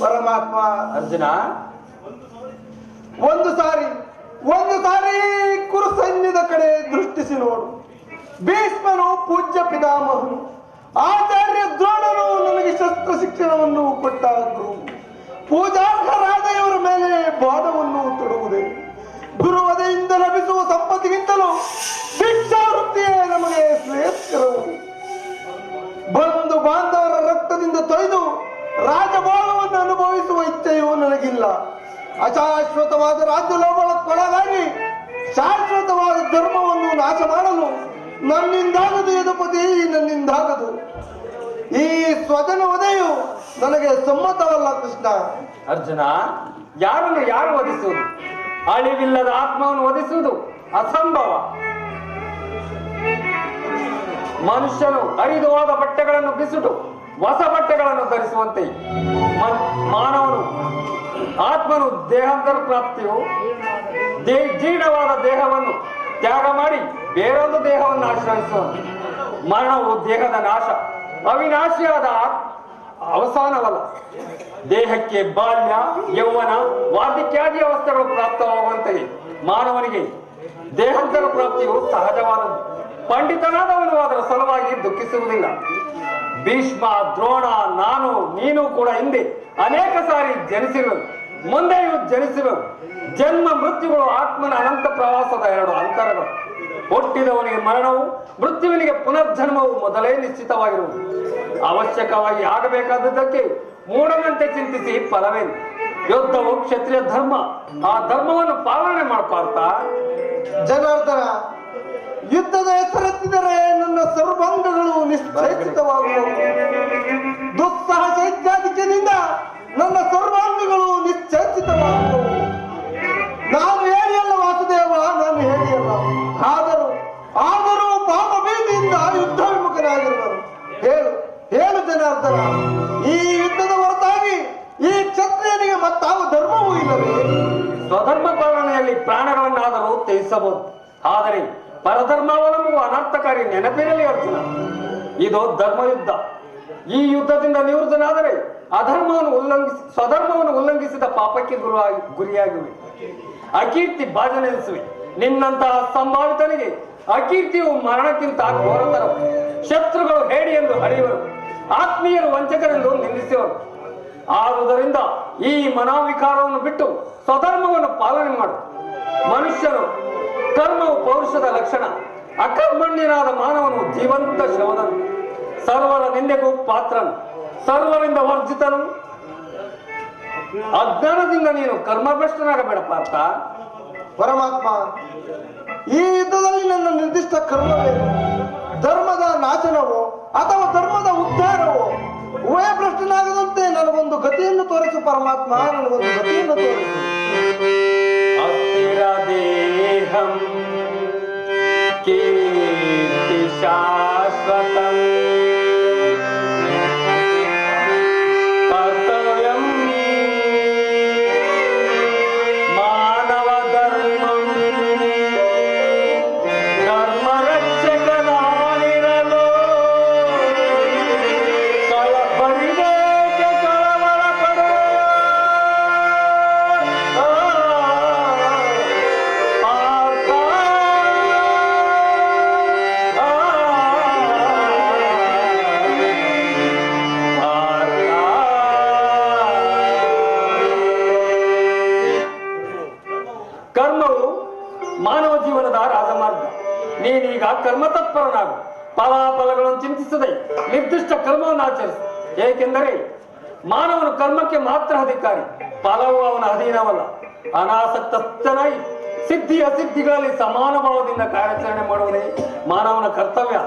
ಪರಮಾತ್ಮ ಅರ್ಜುನ, ಒಂದು ಸಾರಿ ಕುರು ಸೈನ್ಯದ ಕಡೆ ದೃಷ್ಟಿಸಿ ನೋಡು. ಭೀಷ್ಮನು ಪೂಜ್ಯ ಪಿತಾಮಹನು, ಆಚಾರ್ಯ ದ್ರೋಣನು ನನಗೆ ಶಸ್ತ್ರ ಶಿಕ್ಷಣವನ್ನು ಕೊಟ್ಟ ಗುರು. ಪೂಜಾರ್ಹರಾದ ಇವರ ಮೇಲೆ ಬಾಣವನ್ನು ತೊಡುವುದೇ ಗುರುವದೆಯಿಂದ ಲಭಿಸುವ ಸಂಪತ್ತಿಗಿಂತಲೂ ಭಿಕ್ಷಾವೃತ್ತಿಯೇ ನಮಗೆ ಶ್ರೇಷ್ಠರವು. ಬಂಧು ಬಾಂಧವರ ರಕ್ತದಿಂದ ತೊಯ್ದು ರಾಜಭೋಗವನ್ನು ಅನುಭವಿಸುವ ಇಚ್ಛೆಯೂ ನನಗಿಲ್ಲ. ಅಶಾಶ್ವತವಾದ ರಾಜ್ಯ ಲೋಭಕ್ಕೊಳಗಾಗಿ ಶಾಶ್ವತವಾದ ಧರ್ಮವನ್ನು ನಾಶ ಮಾಡಲು ನನ್ನಿಂದಾಗದು ಯದುಪತಿ, ನನ್ನಿಂದಾಗದು. ಈ ಸ್ವಜನ ವಧೆಯು ನನಗೆ ಸಮ್ಮತವಲ್ಲ ಕೃಷ್ಣ. ಅರ್ಜುನ, ಯಾರನ್ನು ಯಾರು ವಧಿಸುವುದು? ಅಳಿವಿಲ್ಲದ ಆತ್ಮವನ್ನು ವಧಿಸುವುದು ಅಸಂಭವ. ಮನುಷ್ಯನು ಹರಿದು ಹೋದ ಬಟ್ಟೆಗಳನ್ನು ಬಿಸುಟು ಹೊಸ ಬಟ್ಟೆಗಳನ್ನು ಧರಿಸುವಂತೆ ಮಾನವನು ಆತ್ಮನು ದೇಹಾಂತರ ಪ್ರಾಪ್ತಿಯು ಜೀರ್ಣವಾದ ದೇಹವನ್ನು ತ್ಯಾಗ ಮಾಡಿ ಬೇರೊಂದು ದೇಹವನ್ನು ಆಶ್ರಯಿಸುವನು. ಮರಣವು ದೇಹದ ನಾಶ, ಅವಿನಾಶಿಯಾದ ಅವಸಾನವಲ್ಲ. ದೇಹಕ್ಕೆ ಬಾಲ್ಯ, ಯೌವನ, ವಾರ್ಧಕ್ಯಾದಿ ಅವಸ್ಥೆಗಳು ಪ್ರಾಪ್ತವಾಗುವಂತೆಯೇ ಮಾನವನಿಗೆ ದೇಹಾಂತರ ಪ್ರಾಪ್ತಿಯು ಸಹಜವಾದದ್ದು. ಪಂಡಿತನಾದವನು ಅದರ ಸಲುವಾಗಿ ದುಃಖಿಸುವುದಿಲ್ಲ. ಭೀಷ್ಮ, ದ್ರೋಣ, ನಾನು, ನೀನು ಕೂಡ ಹಿಂದೆ ಅನೇಕ ಸಾರಿ ಜನಿಸಿರುವರು, ಮುಂದೆಯೂ ಜನಿಸಿರುವರು. ಜನ್ಮ ಮೃತ್ಯುಗಳು ಆತ್ಮನ ಅನಂತ ಪ್ರವಾಸದ ಎರಡು ಅಂತರಗಳು. ಹುಟ್ಟಿದವನಿಗೆ ಮರಣವು, ಮೃತ್ಯುವಿನಿಗೆ ಪುನರ್ಜನ್ಮವು ಮೊದಲೇ ನಿಶ್ಚಿತವಾಗಿರುವುದು. ಅವಶ್ಯಕವಾಗಿ ಆಗಬೇಕಾದದ್ದಕ್ಕೆ ಮೂಢನಂತೆ ಚಿಂತಿಸಿ ಫಲವೇನು? ಯುದ್ಧವು ಕ್ಷತ್ರಿಯ ಧರ್ಮ, ಆ ಧರ್ಮವನ್ನು ಪಾಲನೆ ಮಾಡ್ಪಾರ್ಥ. ಜನಾರ್ದನ, ಯುದ್ಧದ ಹೆಸರೆತ್ತಿದರೆ ನನ್ನ ಸರ್ವಾಂಗಗಳು ನಿಶ್ಚಯಿತವಾಗುವವು. ದುಸ್ಸಾಹಸ ಇತ್ಯಾದಿಕೆಯಿಂದ ನನ್ನ ಸರ್ವಾಂಗಗಳು ನಿಶ್ಚಯಿತವಾಗುವವು. ನಾನು ಹೇಳಿಯಲ್ಲ ವಾಸುದೇವ, ನಾನು ಹೇಳಿಯಲ್ಲ. ಆದರೂ ಪಾಪ ಭೀತಿಯಿಂದ ಯುದ್ಧ ವಿಮುಖನಾಗಿರುವನು. ಹೇಳು ಜನಾರ್ದನ, ಈ ಯುದ್ಧದ ಹೊರತಾಗಿ ಈ ಕ್ಷತ್ರಿಯನಿಗೆ ಮತ್ತಾವ ಧರ್ಮವೂ ಇಲ್ಲವೇ? ಸ್ವಧರ್ಮ ಪಾಲನೆಯಲ್ಲಿ ಪ್ರಾಣಗಳನ್ನಾದರೂ ತ್ಯಜಿಸಬಹುದು, ಆದರೆ ಪರಧರ್ಮಾವಲಂಬುವ ಅನರ್ಥಕಾರಿ ನೆನಪಿರಲಿ ಅರ್ಜುನ. ಇದು ಧರ್ಮಯುದ್ಧ. ಈ ಯುದ್ಧದಿಂದ ನಿವೃತ್ತನಾದರೆ ಸ್ವಧರ್ಮವನ್ನು ಉಲ್ಲಂಘಿಸಿದ ಪಾಪಕ್ಕೆ ಗುರಿಯಾಗಿವೆ. ಅಕೀರ್ತಿ ಭಾಜನೆನಿಸುವೆ. ನಿನ್ನಂತಹ ಸಂಭಾವಿತನಿಗೆ ಅಕೀರ್ತಿಯು ಮರಣಕ್ಕಿಂತ ಘೋರತರ. ಶತ್ರುಗಳು ಹೇಡಿ ಎಂದು ಹರಿಯುವರು, ಆತ್ಮೀಯರು ವಂಚಕರೆಂದು ನಿಂದಿಸುವರು. ಆದುದರಿಂದ ಈ ಮನೋವಿಕಾರವನ್ನು ಬಿಟ್ಟು ಸ್ವಧರ್ಮವನ್ನು ಪಾಲನೆ ಮಾಡು. ಮನುಷ್ಯನು ಕರ್ಮವು ಪೌರುಷದ ಲಕ್ಷಣ. ಅಕರ್ಮಣ್ಯನಾದ ಮಾನವನು ಜೀವಂತ ಶವನನು, ಸರ್ವರ ನಿಂದೆಗೂ ಪಾತ್ರನು, ಸರ್ವರಿಂದ ವರ್ಜಿತನು. ಅಜ್ಞಾನದಿಂದ ನೀನು ಕರ್ಮಭ್ರಷ್ಟನಾಗಬೇಡ ಪಾರ್ಥ. ಪರಮಾತ್ಮ, ಈ ಯುದ್ಧದಲ್ಲಿ ನನ್ನ ನಿರ್ದಿಷ್ಟ ಕರ್ಮವೇನು? ಧರ್ಮದ ನಾಶನವೋ ಅಥವಾ ಧರ್ಮದ ಉದ್ಧಾರವೋ? ಉಭಯಭ್ರಷ್ಟನಾಗದಂತೆ ನನಗೊಂದು ಗತಿಯನ್ನು ತೋರಿಸು ಪರಮಾತ್ಮ, ನನಗೊಂದು ಗತಿಯನ್ನು ತೋರಿಸು. ಅಸ್ಥಿರ ದೇಹಂ ಕೀರ್ತಿ ಶಾಶ್ವತಂ ಕರ್ತವ್ಯಂ ಮಾನವ ಧರ್ಮಂ ಧರ್ಮರಕ್ಷಕನಾಗಿರಲು ಬರಿದೇಕೆ ಕಳವಳ ಪಡುವ ಕರ್ಮವು ಮಾನವ ಜೀವನದ ರಾಜಮಾರ್ಗ. ನೀನೀಗ ಕರ್ಮತತ್ಪರನಾಗು. ಫಲಾಫಲಗಳನ್ನು ಚಿಂತಿಸದೆ ನಿರ್ದಿಷ್ಟ ಕರ್ಮವನ್ನು ಆಚರಿಸು. ಏಕೆಂದರೆ ಮಾನವನು ಕರ್ಮಕ್ಕೆ ಮಾತ್ರ ಅಧಿಕಾರಿ, ಫಲವು ಅವನ ಅಧೀನವಲ್ಲ. ಅನಾಸಕ್ತನಾಗಿ ಸಿದ್ಧಿ ಅಸಿದ್ಧಿಗಳಲ್ಲಿ ಸಮಾನ ಭಾವದಿಂದ ಕಾರ್ಯಾಚರಣೆ ಮಾಡುವುದೇ ಮಾನವನ ಕರ್ತವ್ಯ.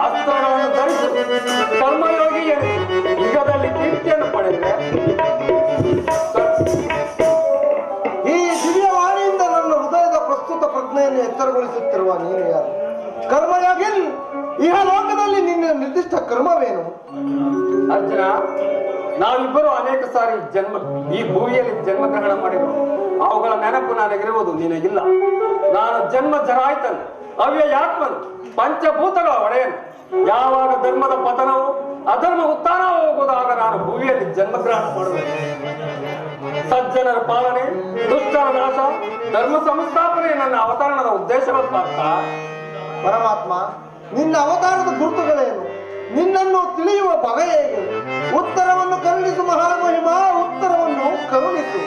ಅಸ್ತ್ರಗಳನ್ನು ಧರಿಸಿ ಕರ್ಮಯೋಗಿ ಯುಗದಲ್ಲಿ ಕೀರ್ತಿಯನ್ನು ಪಡೆದರೆ ಈ ದಿವ್ಯವಾಣಿಯಿಂದ ನನ್ನ ಹೃದಯದ ಪ್ರಸ್ತುತ ಪ್ರಜ್ಞೆಯನ್ನು ಎಚ್ಚರಗೊಳಿಸುತ್ತಿರುವ ನೀನು ಯಾರು? ಕರ್ಮಯೋಗಿಲ್, ಇಹ ಲೋಕದಲ್ಲಿ ನಿನ್ನ ನಿರ್ದಿಷ್ಟ ಕರ್ಮವೇನು? ಅರ್ಜುನ, ನಾವಿಬ್ಬರು ಅನೇಕ ಸಾರಿ ಈ ಭೂಮಿಯಲ್ಲಿ ಜನ್ಮಗ್ರಹಣ ಮಾಡಿದ್ರು. ಅವುಗಳ ನೆನಪು ನನಗಿರುವುದು ನಿನಗಿಲ್ಲ. ನಾನು ಜನ್ಮ ಜರಾಯ್ತನು, ಅವ್ಯಯಾತ್ಮನು, ಪಂಚಭೂತಗಳ ಒಡೆಯನು. ಯಾವಾಗ ಧರ್ಮದ ಪತನವು ಅಧರ್ಮ ಉತ್ಥಾನವೂ ಹೋಗುವುದಾಗ ನಾನು ಭೂಮಿಯಲ್ಲಿ ಜನ್ಮಗ್ರಹಣ ಮಾಡುವೆ. ಸಜ್ಜನರ ಪಾಲನೆ, ದುಷ್ಟರ ನಾಶ, ಧರ್ಮ ಸಂಸ್ಥಾಪನೆ ನನ್ನ ಅವತರಣದ ಉದ್ದೇಶಗಳು ಪಾರ್ಥ. ಪರಮಾತ್ಮ, ನಿನ್ನ ಅವತಾರದ ಗುರುತುಗಳೇನು? ನಿನ್ನನ್ನು ತಿಳಿಯುವ ಬಗೆ ಹೇಗೆ? ಉತ್ತರವನ್ನು ಕರುಣಿಸು ಮಹಾಮಹಿಮ, ಉತ್ತರವನ್ನು ಕರುಣಿಸು.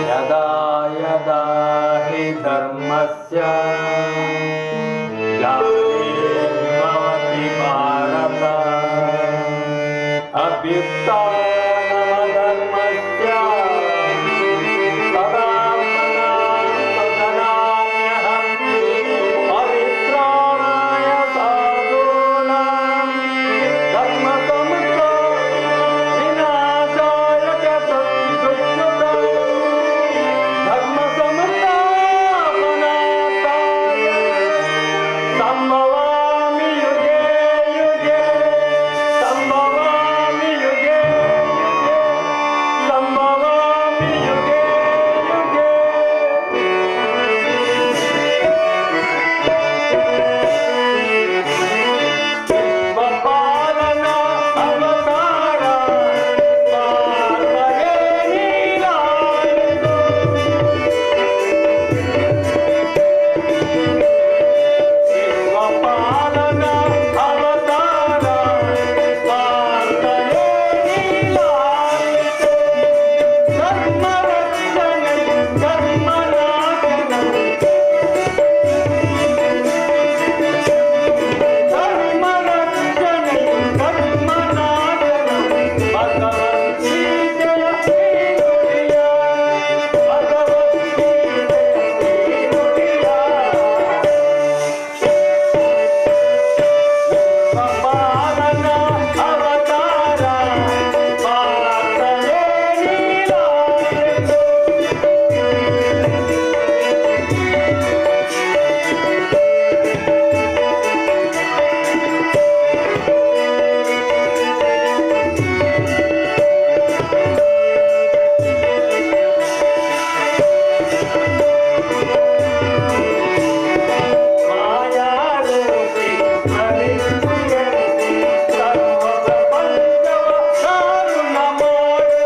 ಯದಾ ಯದಾ ಹಿ ಧರ್ಮಸ್ಯ ಗ್ಲಾನಿರ್ಭವತಿ ಭಾರತ ಅಭ್ಯುತ್ಥಾನಮಧರ್ಮಸ್ಯ ತದಾತ್ಮನಾಂ ಸದನಾಮ್ಯಹಂ ಪರಿತ್ರಾಣಾಯ ಸಾಧೂನಾಂ ಧರ್ಮ ವಿನಾಶಾಯ ಚ ಸಂಸ್ಕೃತಂ ಧರ್ಮ ಸಂಸ್ಥಾಪನಾರ್ಥಾಯ ಸಂಭವಾಮಿ ಯುಗೆ ಯುಗೆ ಸಂಭವಾಮಿ ಯುಗೆ ಯುಗೆ ಸಂಭವಾಮಿ ಯುಗೆ ಯುಗೆ. ವಿಶ್ವಪಾಲನ ಅವತಾರ ಪಾರ್ವಯೇ ನೀನಾಯ್ತು. ವಿಶ್ವಪಾಲನ ಅವತಾರ ಪಾರ್ವಯೇ ನೀನಾಯ್ತು. ಧರ್ಮ ರಕ್ಷಣೆ ಧರ್ಮನಾಶನ ಧರ್ಮ ರಕ್ಷಣೆ ಧರ್ಮನಾಶನ ಭಗವದ್ಗೀತೆಯ ನುಡಿಯ ಭಗವದ್ಗೀತೆಯ ನುಡಿಯ ವಿಶ್ವಪಾಲನ ಅವತಾರ ಪಾರ್ಥನೇ ನೀನಾಯ್ತು. ಮಾಯಾರೂಪಿ ಪರಿಚಯಂತಿ ಸರ್ವ ಪ್ರಪಂಚವ ಕಾರುಣ ಮಾಡು.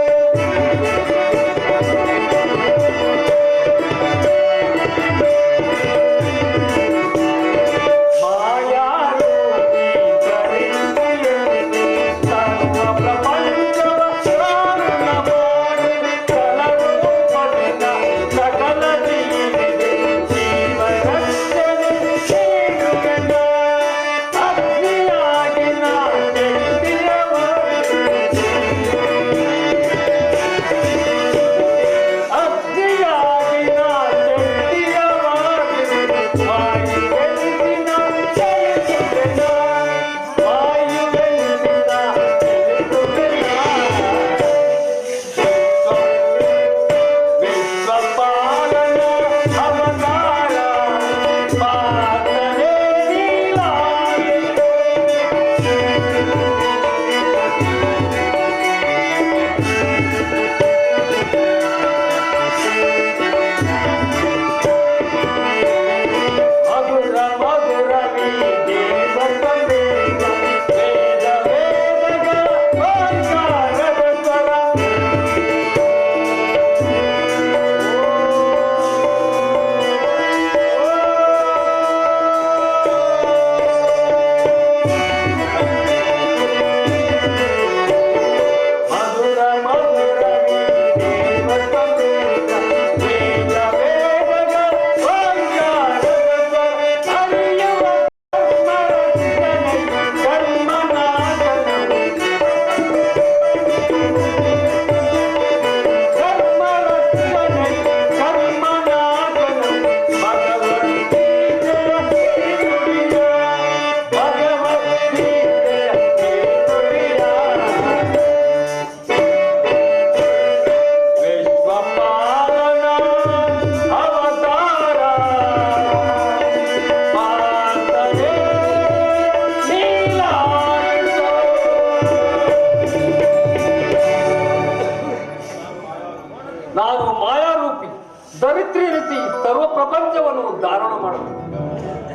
ಎಲ್ಲವನ್ನೂ ಧಾರಣ ಮಾಡುವೆ.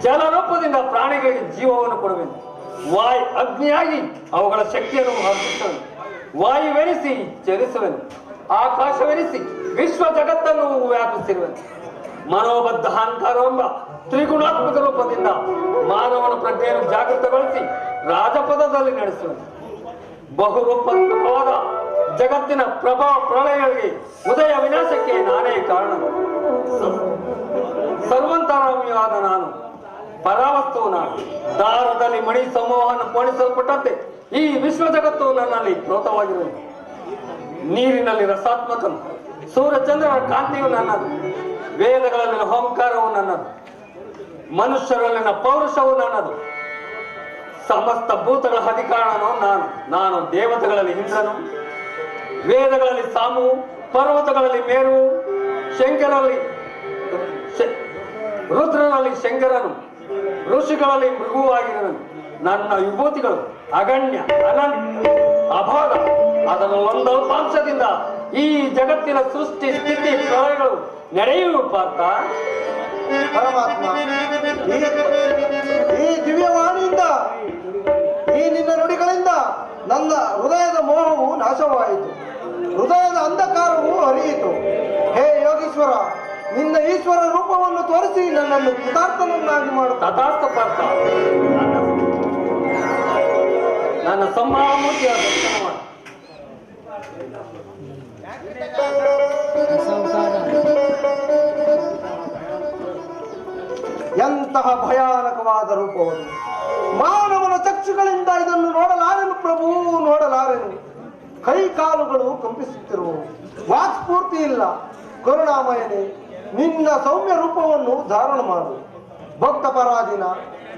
ಜಲರೂಪದಿಂದ ಪ್ರಾಣಿಗಳಿಗೆ ಜೀವವನ್ನು ಕೊಡುವೆನು. ಅಗ್ನಿಯಾಗಿ ಅವುಗಳ ಶಕ್ತಿಯನ್ನು ಹರಿಸುತ್ತೇನೆ. ವಾಯುವೆನಿಸಿ ಚಲಿಸುವೆನು. ಆಕಾಶವೆನಿಸಿ ವಿಶ್ವ ಜಗತ್ತನ್ನು ವ್ಯಾಪಿಸಿರುವೆನು. ಮನೋಬದ್ಧ ಅಹಂಕಾರವೆಂಬ ತ್ರಿಗುಣಾತ್ಮಕ ರೂಪದಿಂದ ಮಾನವನ ಪ್ರಜ್ಞೆಯನ್ನು ಜಾಗೃತಗೊಳಿಸಿ ರಾಜಪದದಲ್ಲಿ ನಡೆಸುವೆನು. ಬಹುರೂಪಾತ್ಮಕವಾದ ಜಗತ್ತಿನ ಪ್ರಭಾವ ಪ್ರಳಯಗಳಿಗೆ ಉದಯ ವಿನಾಶಕ್ಕೆ ನಾನೇ ಕಾರಣ. ಸರ್ವಂತರಾಮಿಯಾದ ನಾನು, ಪರಾವಸ್ತುವು ನಾನು. ದಾರದಲ್ಲಿ ಮಣಿ ಸಮೂಹವನ್ನು ಪೋಣಿಸಲ್ಪಟ್ಟಂತೆ ಈ ವಿಶ್ವ ಜಗತ್ತು ನನ್ನಲ್ಲಿ ಪ್ರೋತವಾಗಿರುವುದು. ನೀರಿನಲ್ಲಿ ರಸಾತ್ಮಕನು, ಸೂರ್ಯಚಂದ್ರನ ಕಾಂತಿಯು ನನ್ನದು. ವೇದಗಳಲ್ಲಿನ ಓಂಕಾರವು ನನ್ನದು. ಮನುಷ್ಯರಲ್ಲಿನ ಪೌರುಷವು ನನ್ನದು. ಸಮಸ್ತ ಭೂತಗಳ ಅಧಿಕಾರನು ನಾನು ದೇವತೆಗಳಲ್ಲಿ ಇಂದ್ರನು, ವೇದಗಳಲ್ಲಿ ಸಾಮು, ಪರ್ವತಗಳಲ್ಲಿ ಮೇರು, ರುದ್ರನಲ್ಲಿ ಶಂಕರನು, ಋಷಿಗಳಲ್ಲಿ ಮೃಗುವಾಗಿರುವನು. ನನ್ನ ವಿಭೂತಿಗಳು ಅಗಣ್ಯ, ಅನಂತ, ಅಭಾಗ. ಅದರ ಒಂದಲ್ಪಾಂಶದಿಂದ ಈ ಜಗತ್ತಿನ ಸೃಷ್ಟಿ ಸ್ಥಿತಿ ಪ್ರಳಯಗಳು ನಡೆಯುವ ಪಾರ್ಥ. ಪರಮಾತ್ಮ, ಈ ದಿವ್ಯವಾಣಿಯಿಂದ, ಈ ನಿನ್ನ ನುಡಿಗಳಿಂದ ನನ್ನ ಹೃದಯದ ಮೋಹವು ನಾಶವಾಯಿತು, ಹೃದಯದ ಅಂಧಕಾರವು ಹರಿಯಿತು. ಹೇ ಯೋಗೀಶ್ವರ, ನಿನ್ನ ಈಶ್ವರ ರೂಪವನ್ನು ತೋರಿಸಿ ನನ್ನನ್ನು ಕೃತಾರ್ಥನನ್ನಾಗಿ ಮಾಡು. ತಥಾಸ್ತು ಪಾರ್ಥ. ನನ್ನ ಸಂಭಾವಮೂರ್ತಿಯ ದರ್ಶನ ಮಾಡು. ಎಂತಹ ಭಯಾನಕವಾದ ರೂಪವನ್ನು! ಮಾನವನ ಚಕ್ಷುಗಳಿಂದ ಇದನ್ನು ನೋಡಲಾರೆನು ಪ್ರಭು, ನೋಡಲಾರೆನು. ಕೈ ಕಾಲುಗಳು ಕಂಪಿಸುತ್ತಿರುವವು, ವಾಕ್ಸ್ಫೂರ್ತಿ ಇಲ್ಲ. ಕರುಣಾಮಯನೇ, ನಿನ್ನ ಸೌಮ್ಯ ರೂಪವನ್ನು ಧಾರಣ ಮಾಡು. ಭಕ್ತ ಪರಾಧೀನ,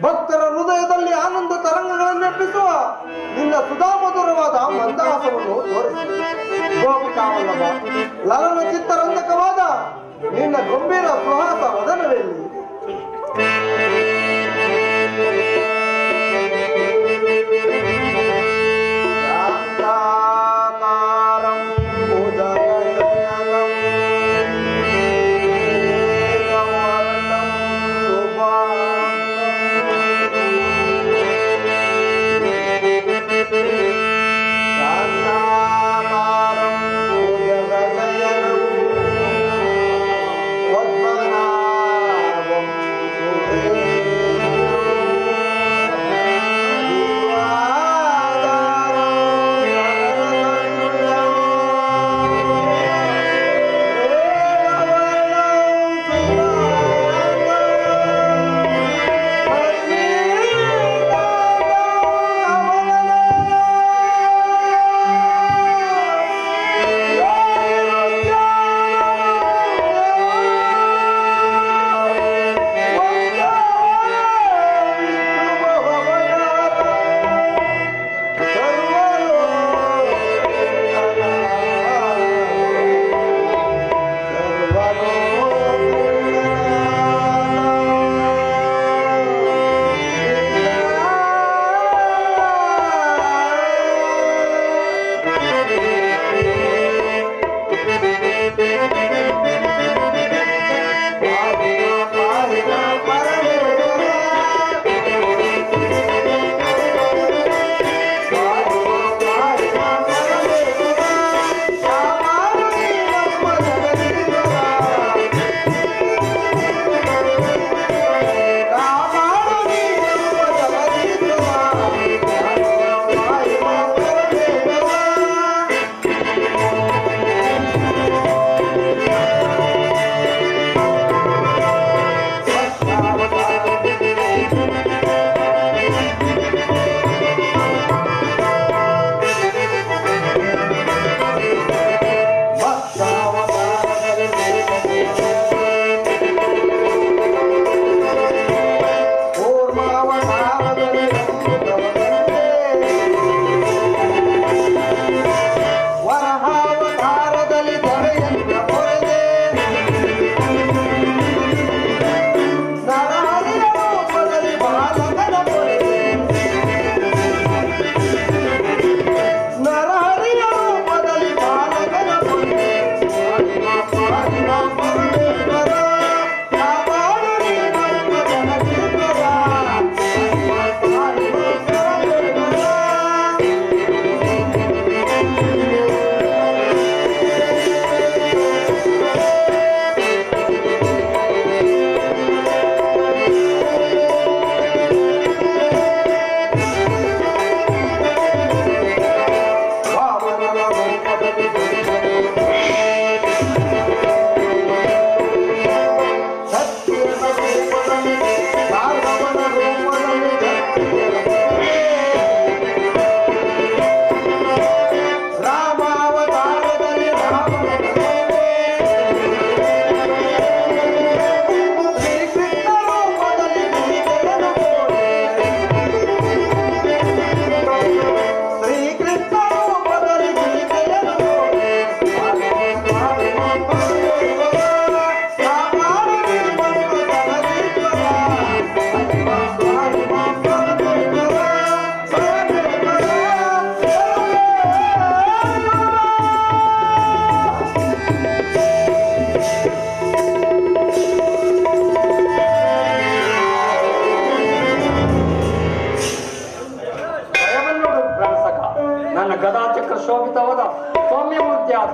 ಭಕ್ತರ ಹೃದಯದಲ್ಲಿ ಆನಂದ ತರಂಗಗಳನ್ನೆಪ್ಪಿಸುವ ನಿನ್ನ ಸುಧಾಮಧುರವಾದ ಮಂದಹಾಸವನ್ನು ತೋರಿಸಿ. ಗೋಪಿಕಾವಲ್ಲಭ, ಲಲನ ಚಿತ್ತರಂಜಕವಾದ ನಿನ್ನ ಗಂಭೀರ ಸುಹಾಸ ವದನವೆಲ್ಲಿ?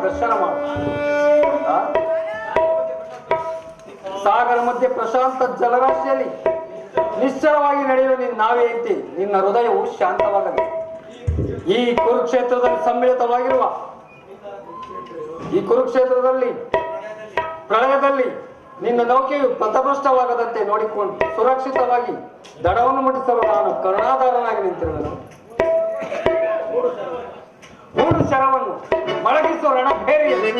ದರ್ಶನ ಮಾಡು. ಆ? ಸಾಗರ ಮಧ್ಯೆ ಪ್ರಶಾಂತ ಜಲರಾಶಿಯಲ್ಲಿ ನಿಶ್ಚಲವಾಗಿ ನಡೆಯುವ ನಿನ್ನ ನಾವೇ ಐತಿ. ನಿನ್ನ ಹೃದಯವು ಶಾಂತವಾಗಲಿ. ಈ ಕುರುಕ್ಷೇತ್ರದಲ್ಲಿ ಸಮ್ಮಿಳಿತವಾಗಿರುವ ಈ ಕುರುಕ್ಷೇತ್ರದಲ್ಲಿ ಪ್ರಳಯದಲ್ಲಿ ನಿನ್ನ ನೌಕೆಯು ಪಥಭ್ರಷ್ಟವಾಗದಂತೆ ನೋಡಿಕೊಂಡು ಸುರಕ್ಷಿತವಾಗಿ ದಡವನ್ನು ಮುಟ್ಟಿಸಲು ನಾನು ಕರುಣಾಧಾರನಾಗಿ ನಿಂತಿರುವೆನು. ಮೂರು ಶರವನ್ನು ಮೊಳಗಿಸುವ ರಣಭೇರಿಯಲ್ಲಿ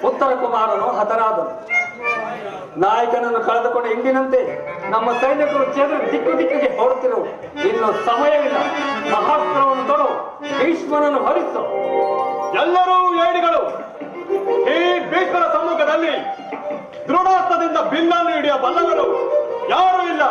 ಉತ್ತರ ಕುಮಾರನು ಹತನಾದನು. ನಾಯಕನನ್ನು ಕಳೆದುಕೊಂಡ ಹಿಂದಿನಂತೆ ನಮ್ಮ ಸೈನಿಕರು ದಿಕ್ಕು ದಿಕ್ಕಿಗೆ ಹೊರತಿರುವರು. ಇನ್ನು ಸಮಯವಿಲ್ಲ. ಮಹಾಸ್ತ್ರವನ್ನು ತೊಡು ಭೀಷ್ಮನನ್ನು ಹರಿಸು. ಎಲ್ಲರೂ ಏಡಿಗಳು. ಈ ಭೀಷ್ಮರ ಸಮ್ಮುಖದಲ್ಲಿ ದೃಢಾಸ್ತದಿಂದ ಭಿನ್ನನ್ನು ಹಿಡಿಯ ಬಲ್ಲವರು ಯಾರೂ ಇಲ್ಲ.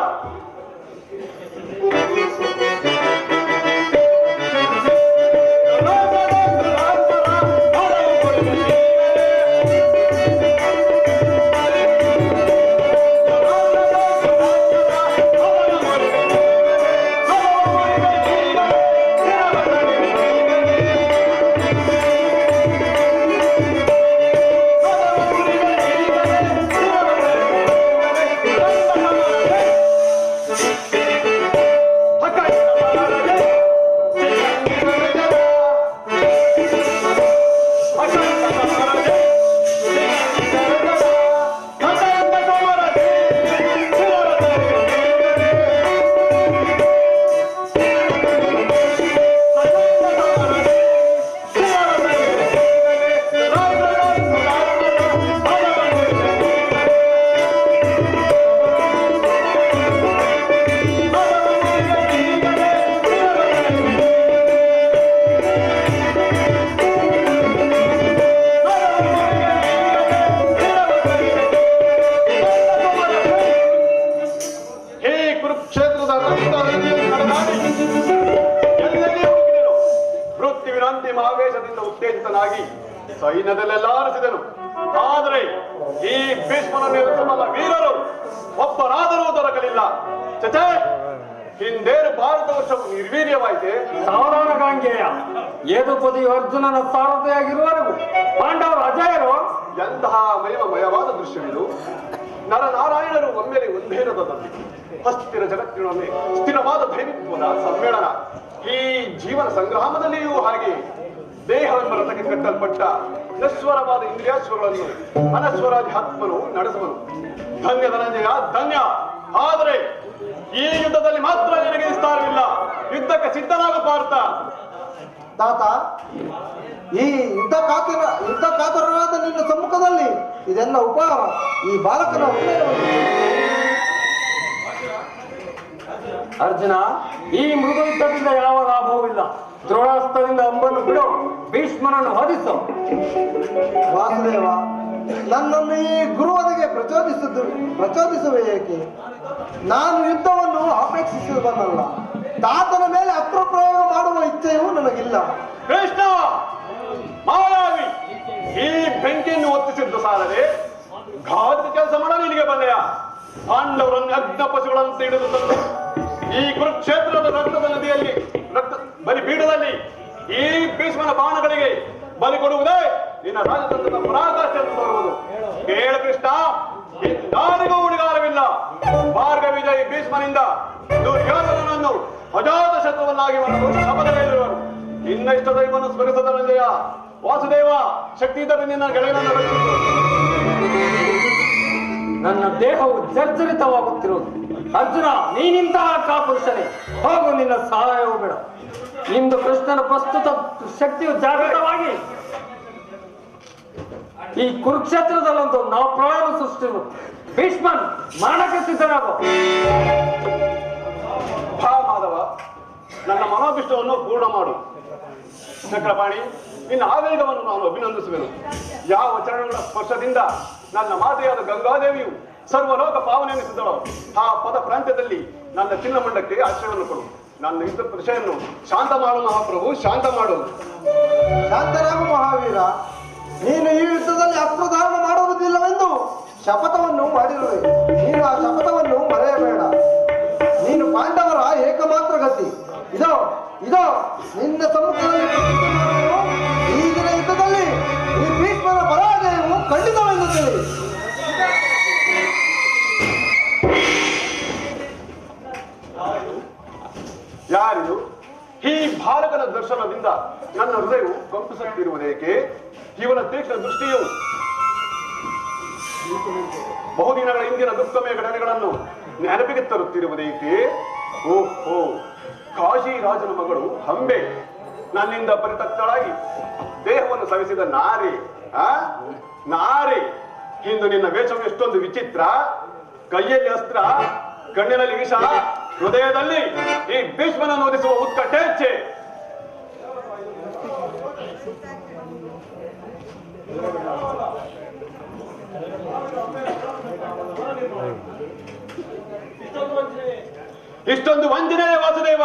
ಸೈನ್ಯದಲ್ಲೆಲ್ಲ ಅರಸಿದನು. ಆದರೆ ಈ ಭೀಷ್ಮನನ್ನು ಎದುರಿಸಬಲ್ಲ ವೀರರು ಒಬ್ಬರಾದರೂ ದೊರಕಲಿಲ್ಲ. ಚಚೆ, ಹಿಂದೇನು ಭಾರತ ವರ್ಷವು ನಿರ್ವೀರ್ಯವಾಯಿತೆ. ಸಾವಧಾನ ಗಾಂಗೆಯ. ಯದುಪತಿ ಅರ್ಜುನನ ಸಾರಥಿಯಾಗಿರುವವರೆಗೂ ಪಾಂಡವರು ಅಜಯರು. ಎಂತಹ ಮಯವಾದ ದೃಶ್ಯವಿದು. ನರನಾರಾಯಣರು ಒಮ್ಮೆಲೆ ಒಂದೇ ರಥದಲ್ಲಿ ಹಸ್ತಿರ ಜಗತ್ತಿನೊಮ್ಮೆ ಸ್ಥಿರವಾದ ದೈವಿತ್ವದ ಸಮ್ಮೇಳನ. ಈ ಜೀವನ ಸಂಗ್ರಾಮದಲ್ಲಿಯೂ ಹಾಗೆ ದೇಹವೆಂಬ ರಥಕ್ಕೆ ಕಟ್ಟಲ್ಪಟ್ಟ ನಶ್ವರವಾದ ಇಂದ್ರಿಯಾಶ್ವಗಳನ್ನು ಅನಶ್ವರಾದಿ ಆತ್ಮನು ನಡೆಸುವನು. ಧನ್ಯ ಧನಂಜಯ, ಧನ್ಯ. ಆದರೆ ಈ ಯುದ್ಧದಲ್ಲಿ ಮಾತ್ರ ನಿನಗೆ ವಿಸ್ತಾರವಿಲ್ಲ. ಯುದ್ಧಕ್ಕೆ ಸಿದ್ಧನಾಗ ಪಾರ್ಥ. ತಾತ, ಈ ಯುದ್ಧ ಕಾತರನಾದ ನಿನ್ನ ಸಮ್ಮುಖದಲ್ಲಿ ಇದೆಲ್ಲ ಉಪಹಾರ. ಈ ಬಾಲಕನ ಅರ್ಜುನ, ಈ ಮೃಗ ಯುದ್ಧದಿಂದ ಯಾವ ಲಾಭವೂ ಇಲ್ಲ. ದ್ರೋಣಾಸ್ತ್ರದಿಂದ ಅಂಬನ್ನು ಬಿಡು, ಭೀಷ್ಮನನ್ನು ವಧಿಸು. ವಾಸುದೇವ, ನನ್ನನ್ನು ಈ ಗುರುವನಿಗೆ ಪ್ರಚೋದಿಸುವೆ ಏಕೆ? ನಾನು ಯುದ್ಧವನ್ನು ಅಪೇಕ್ಷಿಸುವನಲ್ಲ. ತಾತನ ಮೇಲೆ ಅಸ್ತ್ರ ಪ್ರಯೋಗ ಮಾಡುವ ಇಚ್ಛೆಯೂ ನನಗಿಲ್ಲ. ಕೃಷ್ಣ ಮಾಯಾವಿ, ಈ ಬೆಂಕಿಯನ್ನು ಒತ್ತಿಸಿದ್ದು ಸಾಲದೆ ಘಾತಿ ಕೆಲಸ ಮಾಡ ನಿನಗೆ ಬಂದೆಯ? ಪಾಂಡವರನ್ನು ಅಗ್ನ ಪಶುಗಳನ್ನು ಹಿಡಿದು ತಂದು ಈ ಕುರುಕ್ಷೇತ್ರದ ರಕ್ತದ ನದಿಯಲ್ಲಿ ಬಲಿ ಪೀಠದಲ್ಲಿ ಈ ಭೀಷ್ಮನ ಬಾಣಗಳಿಗೆ ಬಲಿ ಕೊಡುವುದೇ ನಿನ್ನ ರಾಜತಂತ್ರದ ಪರಾಕಾಷ್ಠೆ ಎಂದು ತೋರುವುದು. ಕೇಳ ಕೃಷ್ಣ, ನಾನಿಗೂ ಉಳಿಗಾಲವಿಲ್ಲ. ಮಾರ್ಗ ವಿಜಯಿ ಭೀಷ್ಮನಿಂದ ದುರ್ಯೋಧನನನ್ನು ಅಜಾತ ಶತ್ರುವನ್ನಾಗಿ ಮಾಡಲು ಶಪಥಗೈದಿರುವರು. ನಿನ್ನ ಇಷ್ಟ ದೈವವನ್ನು ಸ್ಮರಿಸದ ರಂಜಯ. ವಾಸುದೇವ, ಶಕ್ತಿ ಇದ್ದರೆ ನಿನ್ನ ಗೆಳೆಯನನ್ನು ರಕ್ಷಿಸು. ನನ್ನ ದೇಹವು ಜರ್ಜರಿತವಾಗುತ್ತಿರುವುದು. ಅರ್ಜುನ, ನೀನಿಂತಹ ಕಾಪುರುಷನೇ, ಹೋಗು, ನಿನ್ನ ಸಹಾಯವೂ ಬೇಡ. ಇಂದು ಕೃಷ್ಣನ ಪ್ರಸ್ತುತ ಶಕ್ತಿಯು ಜಾಗೃತವಾಗಿ ಈ ಕುರುಕ್ಷೇತ್ರದಲ್ಲೊಂದು ನಾವು ಪ್ರಳಯ ಸೃಷ್ಟಿರು. ಭೀಷ್ಮನ್, ಮರಣಕ್ಕೆ ಸಿದ್ಧನಾಗು. ಭಾ ಮಾಧವ, ನನ್ನ ಮನೋಭಿಷ್ಟವನ್ನು ಪೂರ್ಣ ಮಾಡು. ಚಕ್ರಪಾಣಿ, ನಿನ್ನ ಆವೇಗವನ್ನು ನಾನು ಅಭಿನಂದಿಸುವೆನು. ಯಾವ ಚರಣಗಳ ಸ್ಪರ್ಶದಿಂದ ನನ್ನ ಮಾತೆಯಾದ ಗಂಗಾದೇವಿಯು ಸರ್ವಲೋಕ ಪಾವನೆನಿಸಿದಳು, ಆ ಪದ ಪ್ರಾಂತ್ಯದಲ್ಲಿ ನನ್ನ ಚಿನ್ನಮಂಡಕ್ಕೆ ಆಶ್ರಯವನ್ನು ಕೊಡು. ನನ್ನ ಯುದ್ಧ ಪ್ರಶೆಯನ್ನು ಶಾಂತ ಮಾಡು ಮಹಾಪ್ರಭು, ಶಾಂತ ಮಾಡು. ಶಾಂತರಾಗು ಮಹಾವೀರ. ನೀನು ಈ ಯುದ್ಧದಲ್ಲಿ ಅಸ್ತ್ರಧಾರಣ ಮಾಡುವುದಿಲ್ಲವೆಂದು ಶಪಥವನ್ನು ಮಾಡಿರುವೆ. ನೀನು ಆ ಶಪಥವನ್ನು ಮರೆಯಬೇಡ. ನೀನು ಪಾಂಡವರ ಏಕಮಾತ್ರ ಗತಿ. ಇದೋ ನಿನ್ನ ಸಮ್ಮುಖದಲ್ಲಿ ಪ್ರತಿಜ್ಞೆ ಮಾಡುವೆನು. ಈಗಿನ ಯುದ್ಧದಲ್ಲಿ ಈ ಭೀಷ್ಮನ ಪರಾಜಯವು ಖಂಡಿತವೆಂದು ತಿಳಿ. ಯಾರಿದು? ಈ ಬಾಲಕನ ದರ್ಶನದಿಂದ ನನ್ನ ಹೃದಯವು ಕಂಪಿಸುತ್ತಿರುವುದೇಕೆ? ಇವನ ತೀಕ್ಷ್ಣ ದೃಷ್ಟಿಯು ಬಹುದಿನಗಳ ಹಿಂದಿನ ದುಃಖಮಯ ಘಟನೆಗಳನ್ನು ನೆನಪಿಗೆ ತರುತ್ತಿರುವುದೇಕೆ? ಓಹೋ, ಕಾಶಿ ರಾಜನ ಮಗಳು ಹಂಬೆ ನನ್ನಿಂದ ಪರಿತಕ್ತಳಾಗಿ ದೇಹವನ್ನು ಸವಿಸಿದ ನಾರಿ. ಇಂದು ನಿನ್ನ ವೇಷವು ಎಷ್ಟೊಂದು ವಿಚಿತ್ರ. ಕೈಯಲ್ಲಿ ಅಸ್ತ್ರ, ಕಣ್ಣಿನಲ್ಲಿ ವಿಷ, ಹೃದಯದಲ್ಲಿ ಈ ಭೀಷ್ಮನನ್ನು ಓದಿಸುವ ಉತ್ಕಟೇಚ್ಛೆ. ಇಷ್ಟೊಂದು ವಂಚನೆಯ ವಾಸುದೇವ,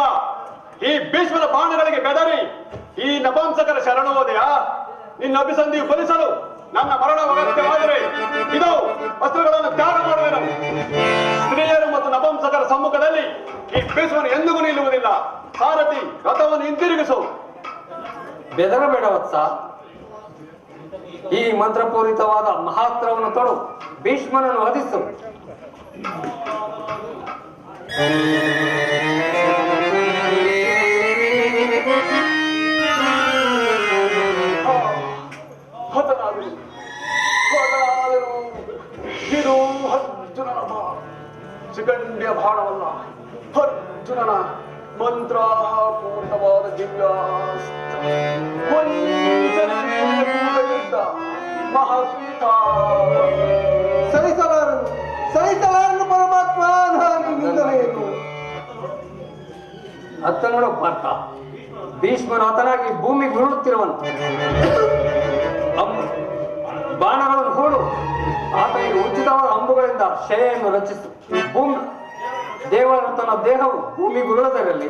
ಈ ಭೀಷ್ಮನ ಬಾಣಗಳಿಗೆ ಬೆದರಿ ಈ ನಪಂಸಕರ ಶರಣ ಹೋದೆಯಾ? ನಿನ್ನ ಅಭಿಸಂಧಿಯು ಫಲಿಸಲು ನನ್ನ ಮರಣ ಅಗತ್ಯವಾದರೆ ಇದು ವಸ್ತ್ರಗಳನ್ನು ತ್ಯಾಗ ಮಾಡುವೆನು. ಸ್ತ್ರೀಯರು ಮತ್ತು ನಪಂಸಕರ ಸಮ್ಮುಖದಲ್ಲಿ ಈ ಭೀಷ್ಮನು ಎಂದಿಗೂ ನಿಲ್ಲುವುದಿಲ್ಲ. ಸಾರಥಿ, ರಥವನ್ನು ಹಿಂತಿರುಗಿಸು. ಬೆದರಬೇಡ ವತ್ಸ. ಈ ಮಂತ್ರಪೂರಿತವಾದ ಮಹಾಸ್ತ್ರವನ್ನು ತೊಡು, ಭೀಷ್ಮನನ್ನು ವಧಿಸು. ಹತನಾದರು. ಇದು ಅರ್ಜುನನ ಬಾಣ, ಶಿಖಂಡ್ಯ ಬಾಣವಲ್ಲ. ಅರ್ಜುನನ ಮಂತ್ರಪೂರಿತವಾದ ದಿವ್ಯಾಸ್ತ್ರ. ಸಹಿಸಲಾರನು ಪರಮಾತ್ಮ. ನಾನು ಅತ್ತ ನೋಡು ಪಾರ್ಥ, ಭೀಷ್ಮನು ಹತನಾಗಿ ಭೂಮಿಗೆ ಉರುಳುತ್ತಿರುವನು. ಬಾಣಗಳನ್ನು ಹೂಡು, ಆತನಿಗೆ ಉಚಿತವಾದ ಅಂಬುಗಳಿಂದ ಶೆಲೆಯನ್ನು ರಚಿಸು. ಭೂಮಿ ದೇವರ ತನ್ನ ದೇಹವು ಭೂಮಿಗೆ ಉರುಳದಿರಲಿ.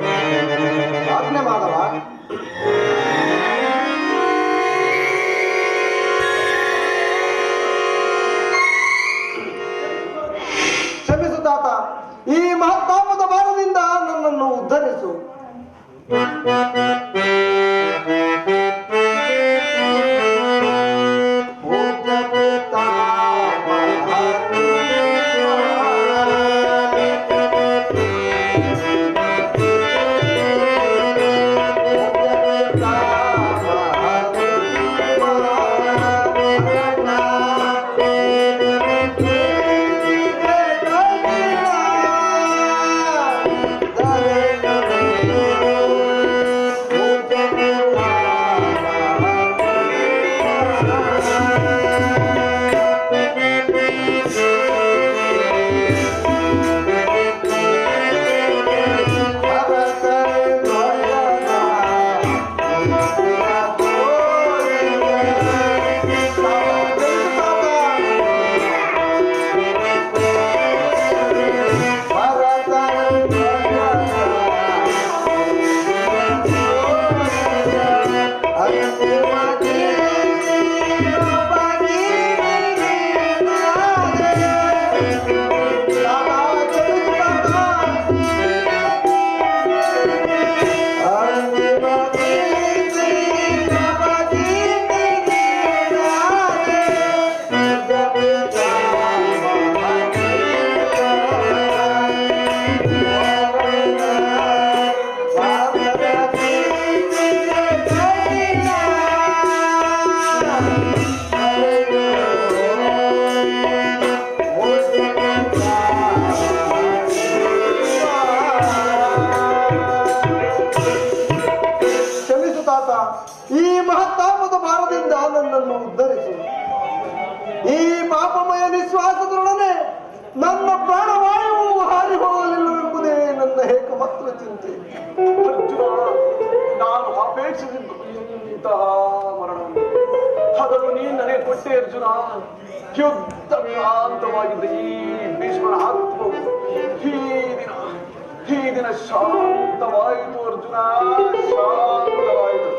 ಆಜ್ಞೆ ಮಾಧವ. ಕ್ಷಮಿಸು ತಾತ, ಈ ಮಹತ್ತಾಪದ ಭಾರದಿಂದ ನನ್ನನ್ನು ಉದ್ಧರಿಸು. ಈ ಮಹತ್ತಾಪದ ಭಾರದಿಂದ ನನ್ನನ್ನು ಉದ್ಧರಿಸು. ಈ ಪಾಪಮಯ ನಿಶ್ವಾಸದೊಡನೆ ನನ್ನ ಪ್ರಾಣವಾಯುವು ಹಾರಿ ಹೋಗಲಿಲ್ಲವೆಂಬುದೇ ನನ್ನ ಏಕಮಾತ್ರ ಚಿಂತೆ. ಅರ್ಜುನ, ನಾನು ಅಪೇಕ್ಷಿಸಿದ್ದು ಇಂತಹ ಮರಣವನ್ನು, ಅದನ್ನು ನೀನು ನನಗೆ ಕೊಟ್ಟೆ ಅರ್ಜುನ. ಯುದ್ಧ ಶಾಂತವಾಗಿದ್ದ ಈ ಭೀಷ್ಮನ ಆತ್ಮವು ಈ ದಿನ ಶಾಂತವಾಯಿತು ಅರ್ಜುನ, ಶಾಂತವಾಯಿತು.